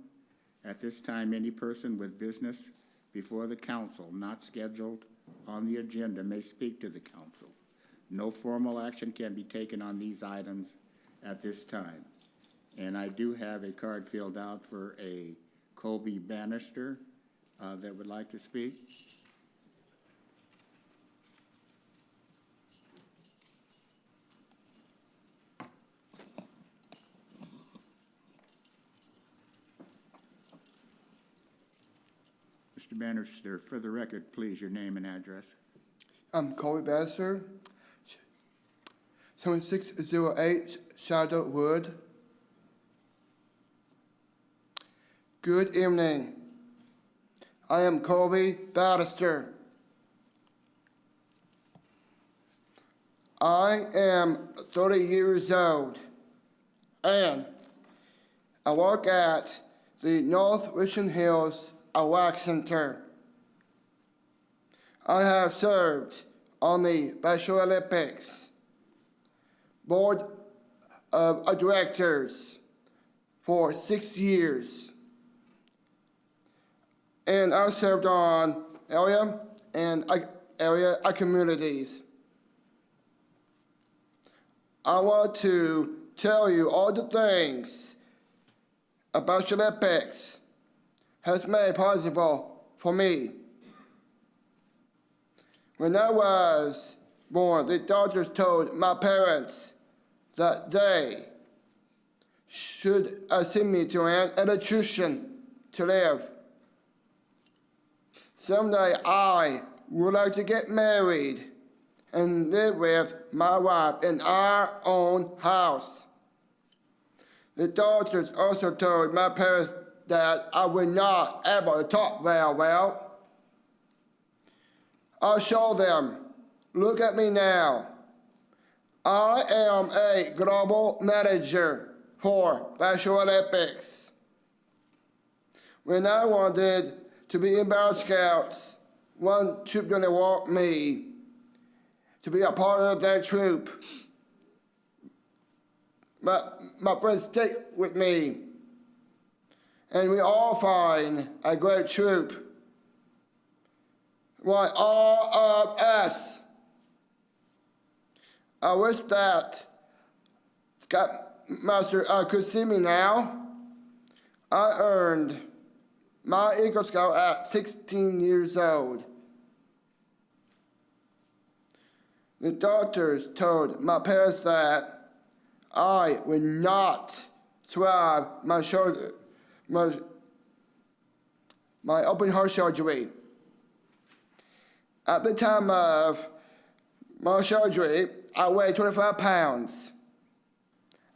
[SPEAKER 1] At this time, any person with business before the council not scheduled on the agenda may speak to the council. No formal action can be taken on these items at this time. And I do have a card filled out for a Colby Bannister that would like to speak. Mr. Bannister, for the record, please, your name and address.
[SPEAKER 11] I'm Colby Basser, 7608 Shadow Wood. Good evening. I am Colby Bannister. I am 30 years old, and I work at the North Richland Hills Wax Center. I have served on the Special Olympics Board of Directors for 6 years. And I served on area communities. I want to tell you all the things about the Olympics has made possible for me. When I was born, the doctors told my parents that they should send me to an institution to live. Someday I would like to get married and live with my wife in our own house. The doctors also told my parents that I was not able to talk very well. I'll show them. Look at me now. I am a global manager for Special Olympics. When I wanted to be in Boy Scouts, one troop didn't want me to be a part of that troop. But my friends stayed with me, and we all find a great troop. Want all of us. I wish that Scoutmaster could see me now. I earned my Eagle Scout at 16 years old. The doctors told my parents that I would not survive my open heart surgery. At the time of my surgery, I weighed 25 pounds,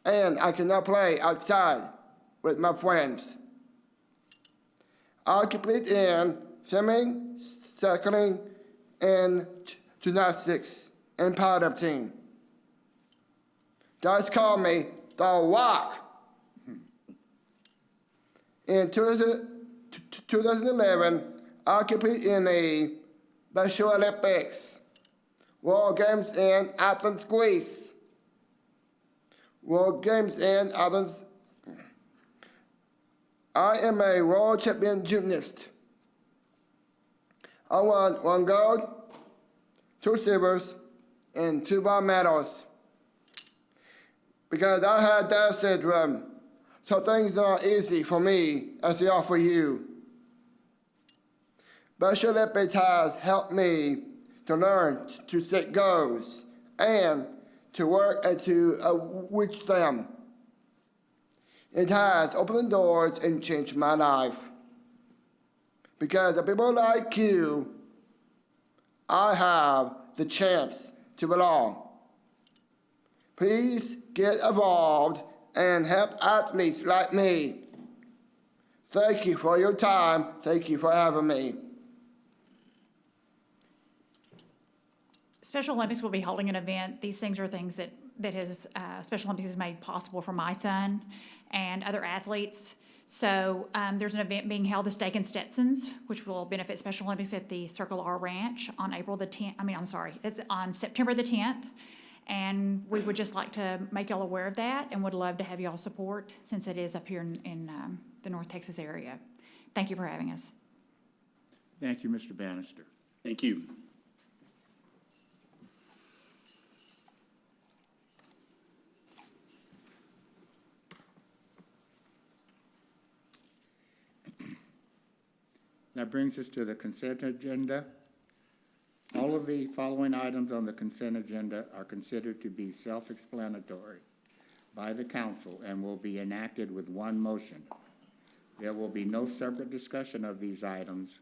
[SPEAKER 11] and I could not play outside with my friends. I competed in swimming, cycling, and gymnastics and power team. Guys call me the Rock. In 2011, I competed in the Special Olympics, World Games in Athens, Greece. World Games in Athens. I am a world champion gymnast. I won 1 gold, 2 silvers, and 2 bronze medals. Because I had Down syndrome, so things are not easy for me as they are for you. Special Olympics has helped me to learn to set goals and to work and to reach them. It has opened doors and changed my life. Because of people like you, I have the chance to belong. Please get involved and help athletes like me. Thank you for your time. Thank you for having me.
[SPEAKER 12] Special Olympics will be holding an event. These things are things that Special Olympics has made possible for my son and other athletes. So there's an event being held, the Steak and Stetsons, which will benefit Special Olympics at the Circle R Ranch on it's on September the 10th. And we would just like to make y'all aware of that and would love to have y'all support since it is up here in the North Texas area. Thank you for having us.
[SPEAKER 1] Thank you, Mr. Bannister.
[SPEAKER 8] Thank you.
[SPEAKER 1] That brings us to the consent agenda. All of the following items on the consent agenda are considered to be self-explanatory by the council and will be enacted with one motion. There will be no separate discussion of these items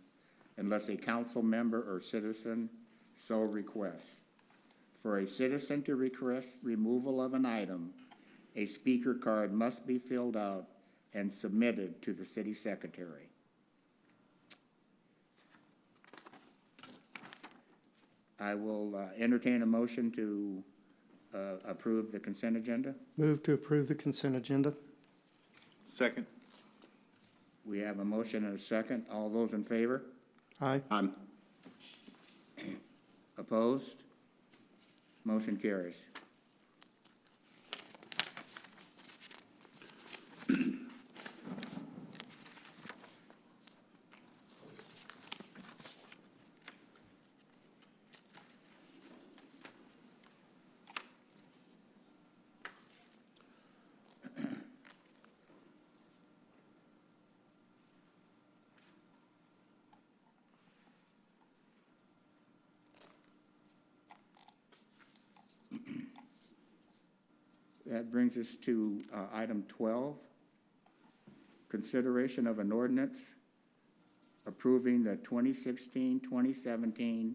[SPEAKER 1] unless a council member or citizen so requests. For a citizen to request removal of an item, a speaker card must be filled out and submitted to the city secretary. I will entertain a motion to approve the consent agenda.
[SPEAKER 5] Move to approve the consent agenda.
[SPEAKER 13] Second.
[SPEAKER 1] We have a motion and a second. All those in favor?
[SPEAKER 5] Aye.
[SPEAKER 1] Opposed? Motion carries. That brings us to item 12, consideration of an ordinance approving the 2016-2017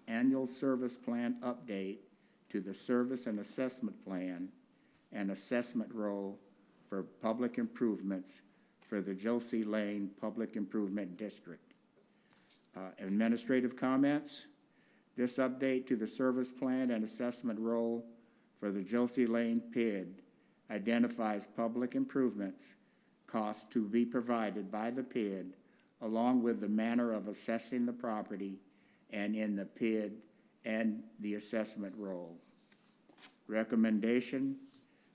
[SPEAKER 1] annual service plan update to the service and assessment plan and assessment role for public improvements for the Josie Lane Public Improvement District. Administrative comments. This update to the service plan and assessment role for the Josie Lane PID identifies public improvements costs to be provided by the PID along with the manner of assessing the property and in the PID and the assessment role. Recommendation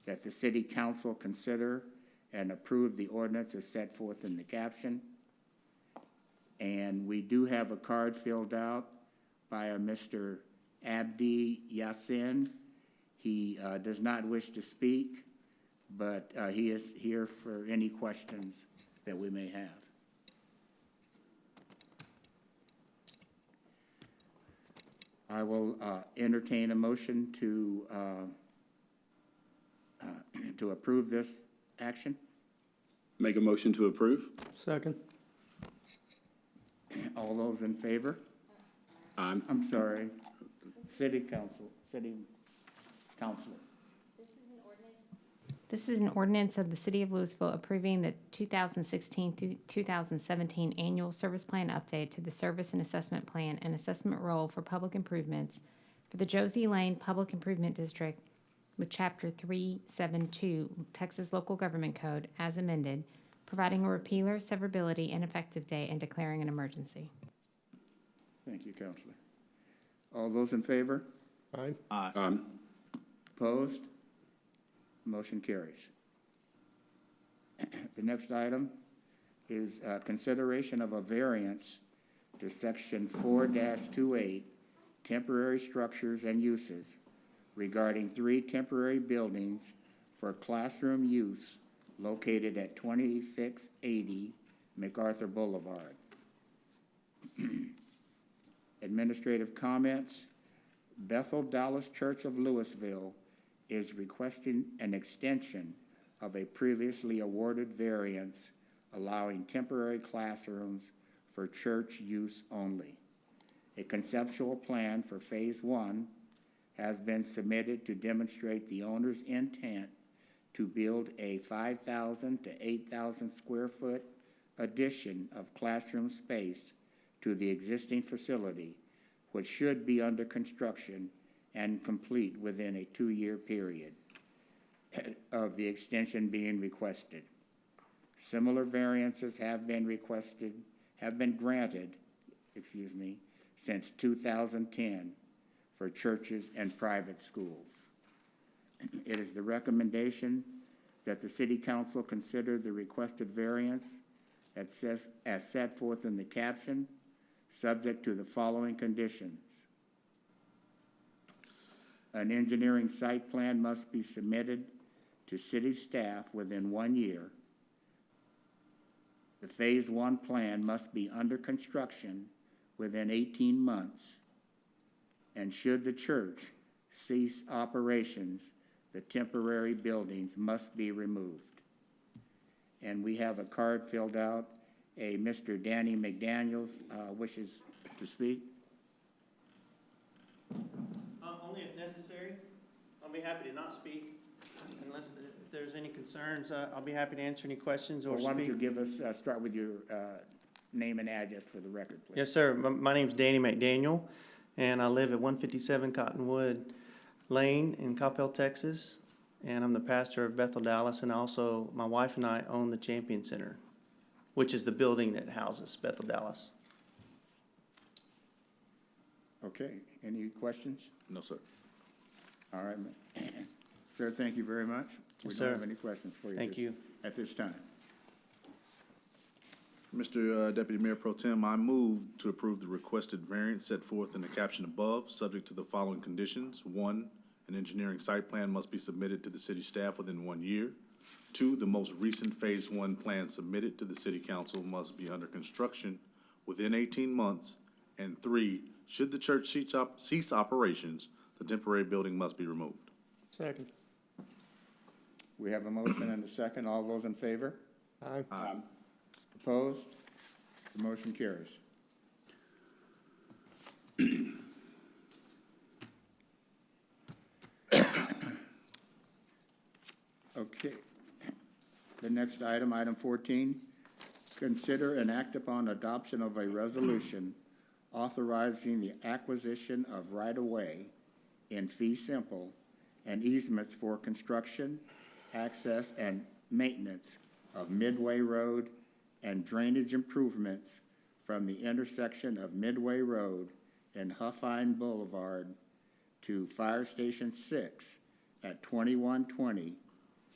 [SPEAKER 1] that the City Council consider and approve the ordinance as set forth in the caption. And we do have a card filled out by a Mr. Abdi Yassin. He does not wish to speak, but he is here for any questions that we may have. I will entertain a motion to approve this action.
[SPEAKER 8] Make a motion to approve.
[SPEAKER 5] Second.
[SPEAKER 1] All those in favor? I'm sorry. City Councilor.
[SPEAKER 10] This is an ordinance of the City of Louisville approving the 2016 through 2017 annual service plan update to the service and assessment plan and assessment role for public improvements for the Josie Lane Public Improvement District with Chapter 372 Texas Local Government Code as amended, providing a repealer, severability, and effective date, and declaring an emergency.
[SPEAKER 1] Thank you, Councilor. All those in favor?
[SPEAKER 5] Aye.
[SPEAKER 1] Opposed? Motion carries. The next item is consideration of a variance to Section 4-28, temporary structures and uses regarding 3 temporary buildings for classroom use located at 2680 MacArthur Boulevard. Administrative comments. Bethel Dallas Church of Louisville is requesting an extension of a previously awarded variance allowing temporary classrooms for church use only. A conceptual plan for Phase 1 has been submitted to demonstrate the owner's intent to build a 5,000 to 8,000 square foot addition of classroom space to the existing facility, which should be under construction and complete within a 2-year period of the extension being requested. Similar variances have been granted, since 2010 for churches and private schools. It is the recommendation that the City Council consider the requested variance as set forth in the caption, subject to the following conditions. An engineering site plan must be submitted to city staff within 1 year. The Phase 1 plan must be under construction within 18 months. And should the church cease operations, the temporary buildings must be removed. And we have a card filled out. A Mr. Danny McDaniels wishes to speak.
[SPEAKER 14] Only if necessary. I'll be happy to not speak unless if there's any concerns. I'll be happy to answer any questions or
[SPEAKER 1] Well,
[SPEAKER 14] speak.
[SPEAKER 1] why don't you give us, start with your name and address for the record, please.
[SPEAKER 14] Yes, sir. My name's Danny McDaniel, and I live at 157 Cottonwood Lane in Coppell, Texas. And I'm the pastor of Bethel, Dallas, and also my wife and I own the Champion Center, which is the building that houses Bethel, Dallas.
[SPEAKER 1] Okay, any questions?
[SPEAKER 13] No, sir.
[SPEAKER 1] All right, sir, thank you very much. We
[SPEAKER 14] Yes,
[SPEAKER 1] don't
[SPEAKER 14] sir.
[SPEAKER 1] have any questions for you.
[SPEAKER 14] Thank you.
[SPEAKER 1] At this time.
[SPEAKER 13] Mr. Deputy Mayor Pro Tem, I move to approve the requested variance set forth in the caption above, subject to the following conditions. 1, an engineering site plan must be submitted to the city staff within 1 year. 2, the most recent Phase 1 plan submitted to the City Council must be under construction within 18 months. And 3, should the church cease operations, the temporary building must be removed.
[SPEAKER 5] Second.
[SPEAKER 1] We have a motion and a second. All those in favor?
[SPEAKER 5] Aye.
[SPEAKER 1] Opposed? The motion carries. Okay. The next item, item 14, consider and act upon adoption of a resolution authorizing the acquisition of right-of-way in fee simple and easements for construction, access, and maintenance of Midway Road and drainage improvements from the intersection of Midway Road and Huffine Boulevard to Fire Station 6 at 2120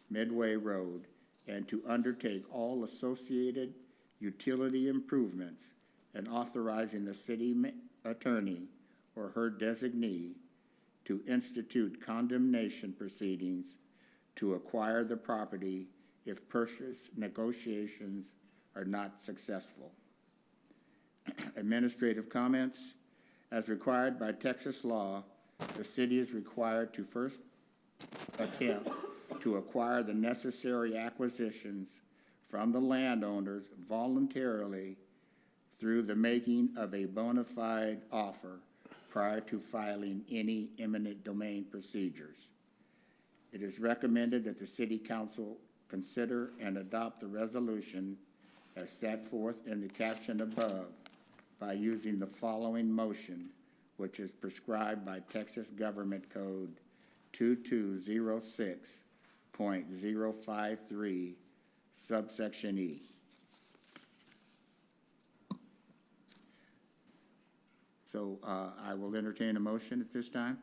[SPEAKER 1] Midway Road, and to undertake all associated utility improvements, and authorizing the city attorney or her designee to institute condemnation proceedings to acquire the property if purchase negotiations are not successful. Administrative comments. As required by Texas law, the city is required to first attempt to acquire the necessary acquisitions from the landowners voluntarily through the making of a bona fide offer prior to filing any eminent domain procedures. It is recommended that the City Council consider and adopt the resolution as set forth in the caption above by using the following motion, which is prescribed by Texas Government Code 2206.053, subsection E. So I will entertain a motion at this time.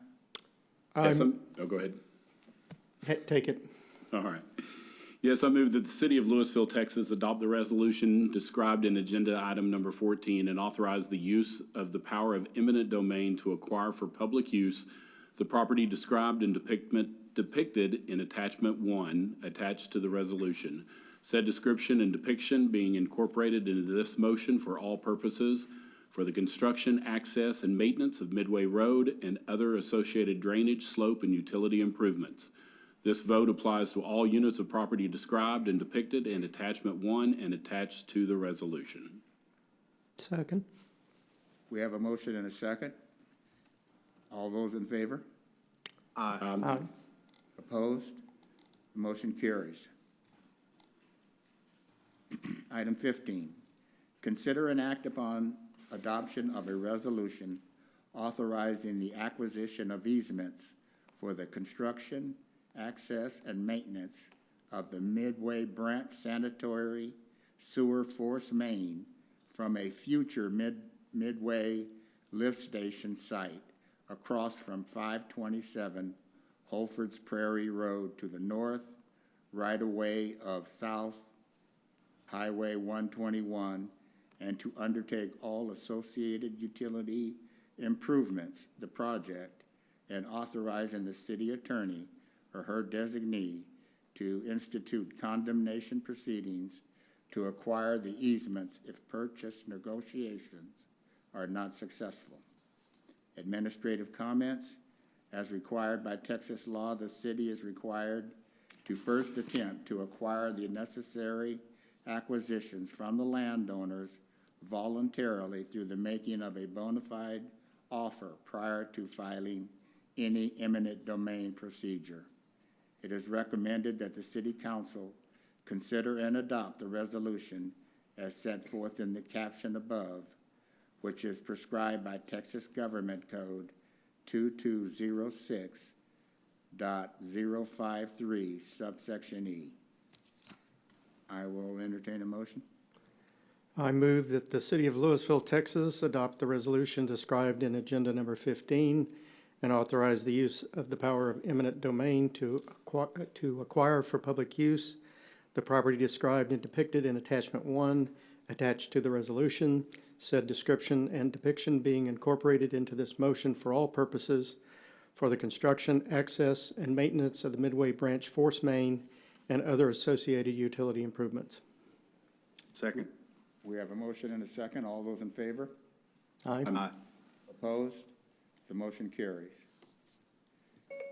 [SPEAKER 8] Yes, go ahead.
[SPEAKER 5] Take it.
[SPEAKER 8] All right. Yes, I move that the city of Louisville, Texas adopt the resolution described in agenda item number 14 and authorize the use of the power of eminent domain to acquire for public use the property described and depicted in attachment 1 attached to the resolution. Said description and depiction being incorporated into this motion for all purposes for the construction, access, and maintenance of Midway Road and other associated drainage, slope, and utility improvements. This vote applies to all units of property described and depicted in attachment 1 and attached to the resolution.
[SPEAKER 5] Second.
[SPEAKER 1] We have a motion and a second. All those in favor?
[SPEAKER 5] Aye.
[SPEAKER 1] Opposed? The motion carries. Item 15, consider and act upon adoption of a resolution authorizing the acquisition of easements for the construction, access, and maintenance of the Midway Branch Sanitary Sewer Force Main from a future Midway lift station site across from 527 Holford's Prairie Road to the north, right-of-way of South Highway 121, and to undertake all associated utility improvements, the project, and authorizing the city attorney or her designee to institute condemnation proceedings to acquire the easements if purchase negotiations are not successful. Administrative comments. As required by Texas law, the city is required to first attempt to acquire the necessary acquisitions from the landowners voluntarily through the making of a bona fide offer prior to filing any eminent domain procedure. It is recommended that the City Council consider and adopt the resolution as set forth in the caption above, which is prescribed by Texas Government Code 2206.053, subsection E. I will entertain a motion.
[SPEAKER 5] I move that the City of Louisville, Texas adopt the resolution described in Agenda Number 15 and authorize the use of the power of eminent domain to acquire for public use the property described and depicted in Attachment 1 attached to the resolution, said description and depiction being incorporated into this motion for all purposes for the construction, access, and maintenance of the Midway Branch Force Main and other associated utility improvements.
[SPEAKER 13] Second.
[SPEAKER 1] We have a motion and a second. All those in favor?
[SPEAKER 5] Aye.
[SPEAKER 13] Aye.
[SPEAKER 1] Opposed? The motion carries.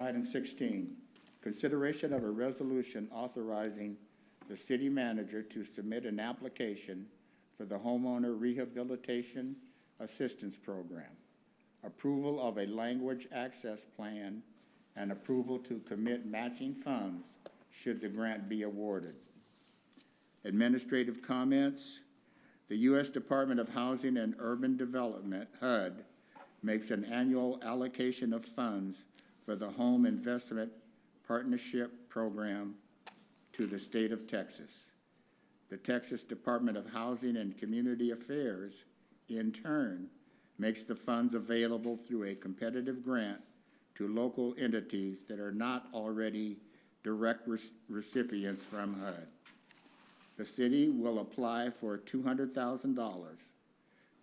[SPEAKER 1] Item 16, consideration of a resolution authorizing the city manager to submit an application for the Homeowner Rehabilitation Assistance Program, approval of a language access plan, and approval to commit matching funds should the grant be awarded. Administrative comments. The U.S. Department of Housing and Urban Development, HUD, makes an annual allocation of funds for the Home Investment Partnership Program to the state of Texas. The Texas Department of Housing and Community Affairs, in turn, makes the funds available through a competitive grant to local entities that are not already direct recipients from HUD. The city will apply for $200,000.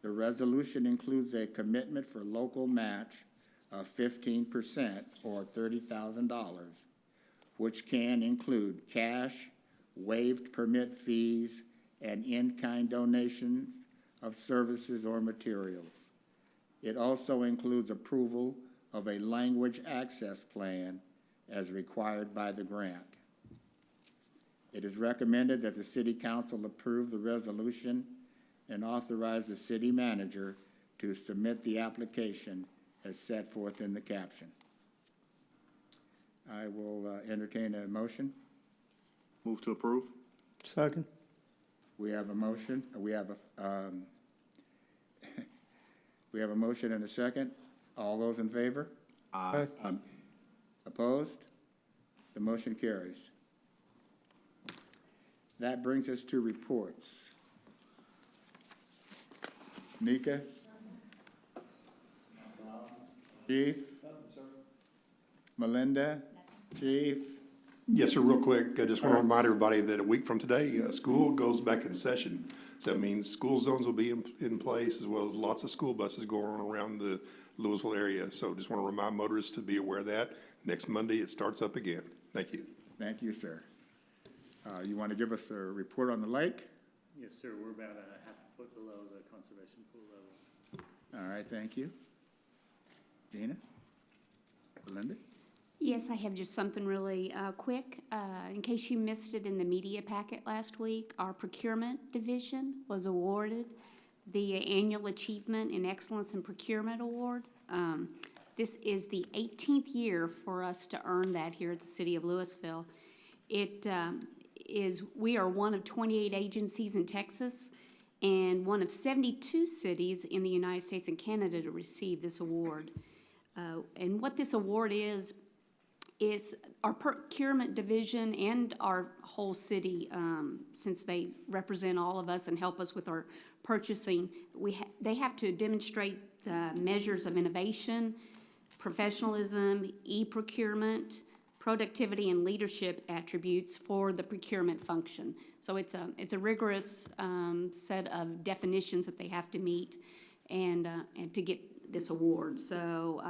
[SPEAKER 1] The resolution includes a commitment for local match of 15% or $30,000, which can include cash, waived permit fees, and in-kind donations of services or materials. It also includes approval of a language access plan as required by the grant. It is recommended that the City Council approve the resolution and authorize the city manager to submit the application as set forth in the caption. I will entertain a motion.
[SPEAKER 13] Move to approve.
[SPEAKER 5] Second.
[SPEAKER 1] We have a motion. We have a motion and a second. All those in favor?
[SPEAKER 13] Aye.
[SPEAKER 1] Opposed? The motion carries. That brings us to reports. Nika? Chief? Melinda? Chief?
[SPEAKER 15] Yes, sir, real quick, I just want to remind everybody that a week from today, school goes back in session. So that means school zones will be in place, as well as lots of school buses going around the Louisville area. So just want to remind motorists to be aware of that. Next Monday, it starts up again. Thank you.
[SPEAKER 1] Thank you, sir. You want to give us a report on the lake?
[SPEAKER 16] Yes, sir. We're about a half a foot below the conservation pool level.
[SPEAKER 1] All right, thank you. Gina? Belinda?
[SPEAKER 17] Yes, I have just something really quick. In case you missed it in the media packet last week, our procurement division was awarded the Annual Achievement in Excellence in Procurement Award. This is the 18th year for us to earn that here at the City of Louisville. We are one of 28 agencies in Texas and one of 72 cities in the United States and Canada to receive this award. And what this award is, is our procurement division and our whole city, since they represent all of us and help us with our purchasing, they have to demonstrate the measures of innovation, professionalism, e-procurement, productivity, and leadership attributes for the procurement function. So it's a rigorous set of definitions that they have to meet and to get this award. So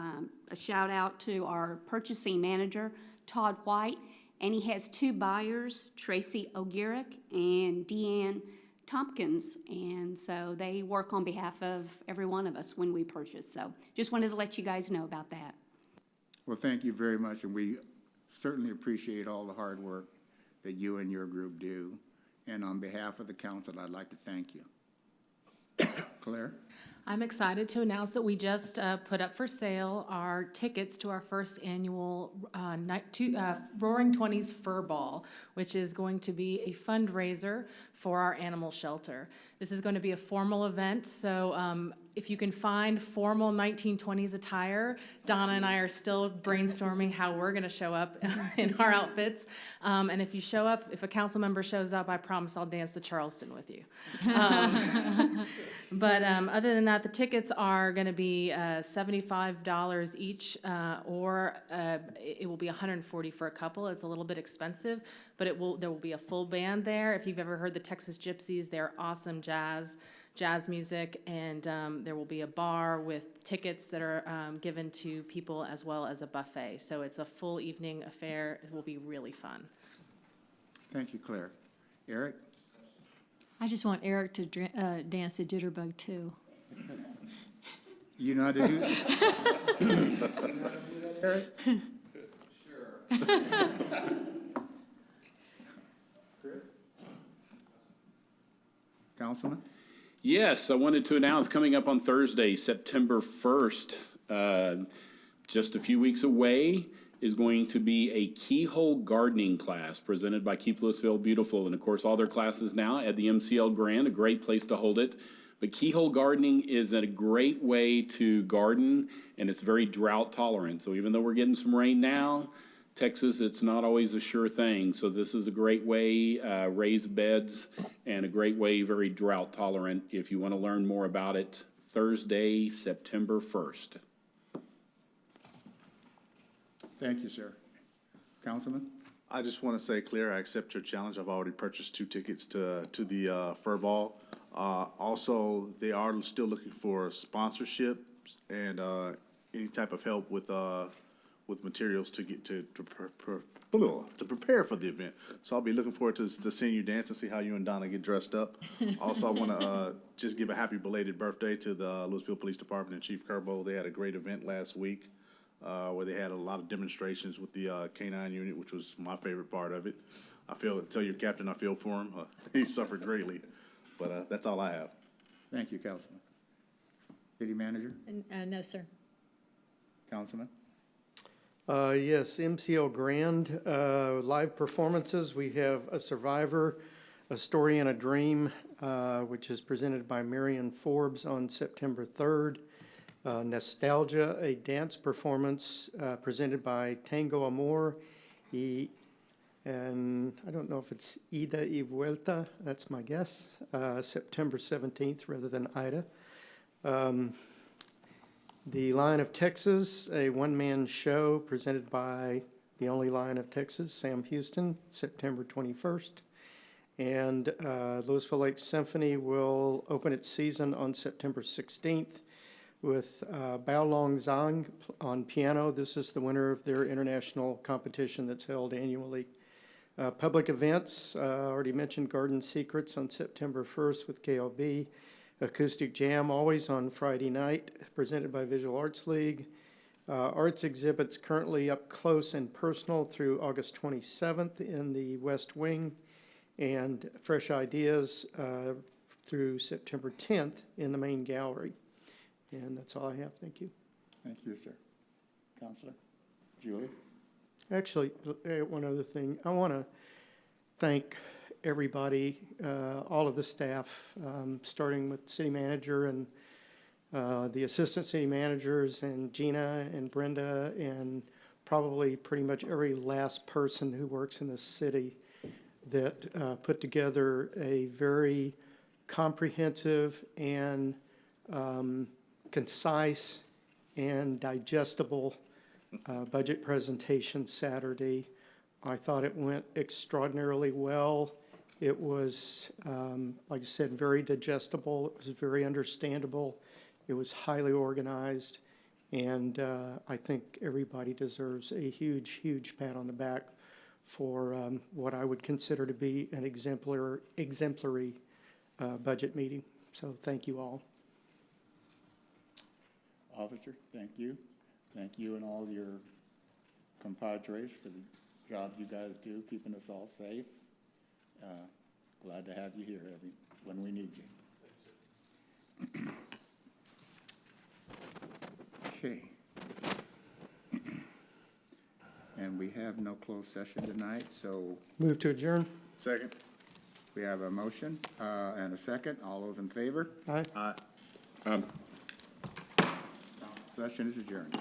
[SPEAKER 17] a shout out to our purchasing manager, Todd White, and he has two buyers, Tracy O'Garick and Deanne Tompkins, and so they work on behalf of every one of us when we purchase. So just wanted to let you guys know about that.
[SPEAKER 1] Well, thank you very much, and we certainly appreciate all the hard work that you and your group do. And on behalf of the council, I'd like to thank you. Claire?
[SPEAKER 7] I'm excited to announce that we just put up for sale our tickets to our first annual Roaring Twenties Fur Ball, which is going to be a fundraiser for our animal shelter. This is going to be a formal event, so if you can find formal 1920s attire, Donna and I are still brainstorming how we're going to show up in our outfits. And if you show up, if a council member shows up, I promise I'll dance the Charleston with you. But other than that, the tickets are going to be $75 each, or it will be $140 for a couple. It's a little bit expensive, but there will be a full band there. If you've ever heard the Texas Gypsies, they're awesome jazz music, and there will be a bar with tickets that are given to people as well as a buffet. So it's a full evening affair. It will be really fun.
[SPEAKER 1] Thank you, Claire. Eric?
[SPEAKER 2] I just want Eric to dance the jitterbug too.
[SPEAKER 1] You know how to do that? Eric? Sure. Chris? Councilman?
[SPEAKER 8] Yes, I wanted to announce coming up on Thursday, September 1st, just a few weeks away, is going to be a keyhole gardening class presented by Keep Louisville Beautiful. And of course, all their classes now at the MCL Grand, a great place to hold it. But keyhole gardening is a great way to garden, and it's very drought tolerant. So even though we're getting some rain now, Texas, it's not always a sure thing. So this is a great way, raised beds, and a great way, very drought tolerant. If you want to learn more about it, Thursday, September 1st.
[SPEAKER 1] Thank you, sir. Councilman?
[SPEAKER 13] I just want to say, Claire, I accept your challenge. I've already purchased 2 tickets to the Fur Ball. Also, they are still looking for sponsorship and any type of help with materials to get to prepare for the event. So I'll be looking forward to seeing you dance and see how you and Donna get dressed up. Also, I want to just give a happy belated birthday to the Louisville Police Department and Chief Kerbo. They had a great event last week where they had a lot of demonstrations with the K-9 unit, which was my favorite part of it. Tell your captain I feel for him. He suffered greatly. But that's all I have.
[SPEAKER 1] Thank you, Councilman. City Manager?
[SPEAKER 2] No, sir.
[SPEAKER 1] Councilman?
[SPEAKER 5] Yes, MCL Grand, live performances. We have A Survivor, A Story and a Dream, which is presented by Marion Forbes on September 3rd. Nostalgia, a dance performance presented by Tango Amor, and I don't know if it's Ida y Vuelta, that's my guess, September 17th rather than Ida. The Lion of Texas, a one-man show presented by the only Lion of Texas, Sam Houston, September 21st. And Louisville Lake Symphony will open its season on September 16th with Bao Long Zhang on piano. This is the winner of their international competition that's held annually. Public events, already mentioned Garden Secrets on September 1st with KLB. Acoustic Jam, always on Friday night, presented by Visual Arts League. Arts exhibits currently up close and personal through August 27th in the West Wing, and Fresh Ideas through September 10th in the main gallery. And that's all I have. Thank you.
[SPEAKER 1] Thank you, sir. Counselor? Julie?
[SPEAKER 5] Actually, one other thing. I want to thank everybody, all of the staff, starting with city manager and the assistant city managers and Gina and Brenda and probably pretty much every last person who works in the city that put together a very comprehensive and concise and digestible budget presentation Saturday. I thought it went extraordinarily well. It was, like I said, very digestible. It was very understandable. It was highly organized. And I think everybody deserves a huge, huge pat on the back for what I would consider to be an exemplary budget meeting. So thank you all.
[SPEAKER 1] Officer, thank you. Thank you and all your compadres for the job you guys do, keeping us all safe. Glad to have you here when we need you. Okay. And we have no closed session tonight, so
[SPEAKER 5] Move to adjourn.
[SPEAKER 13] Second.
[SPEAKER 1] we have a motion and a second. All those in favor?
[SPEAKER 5] Aye.
[SPEAKER 13] Aye.
[SPEAKER 1] Session is adjourned.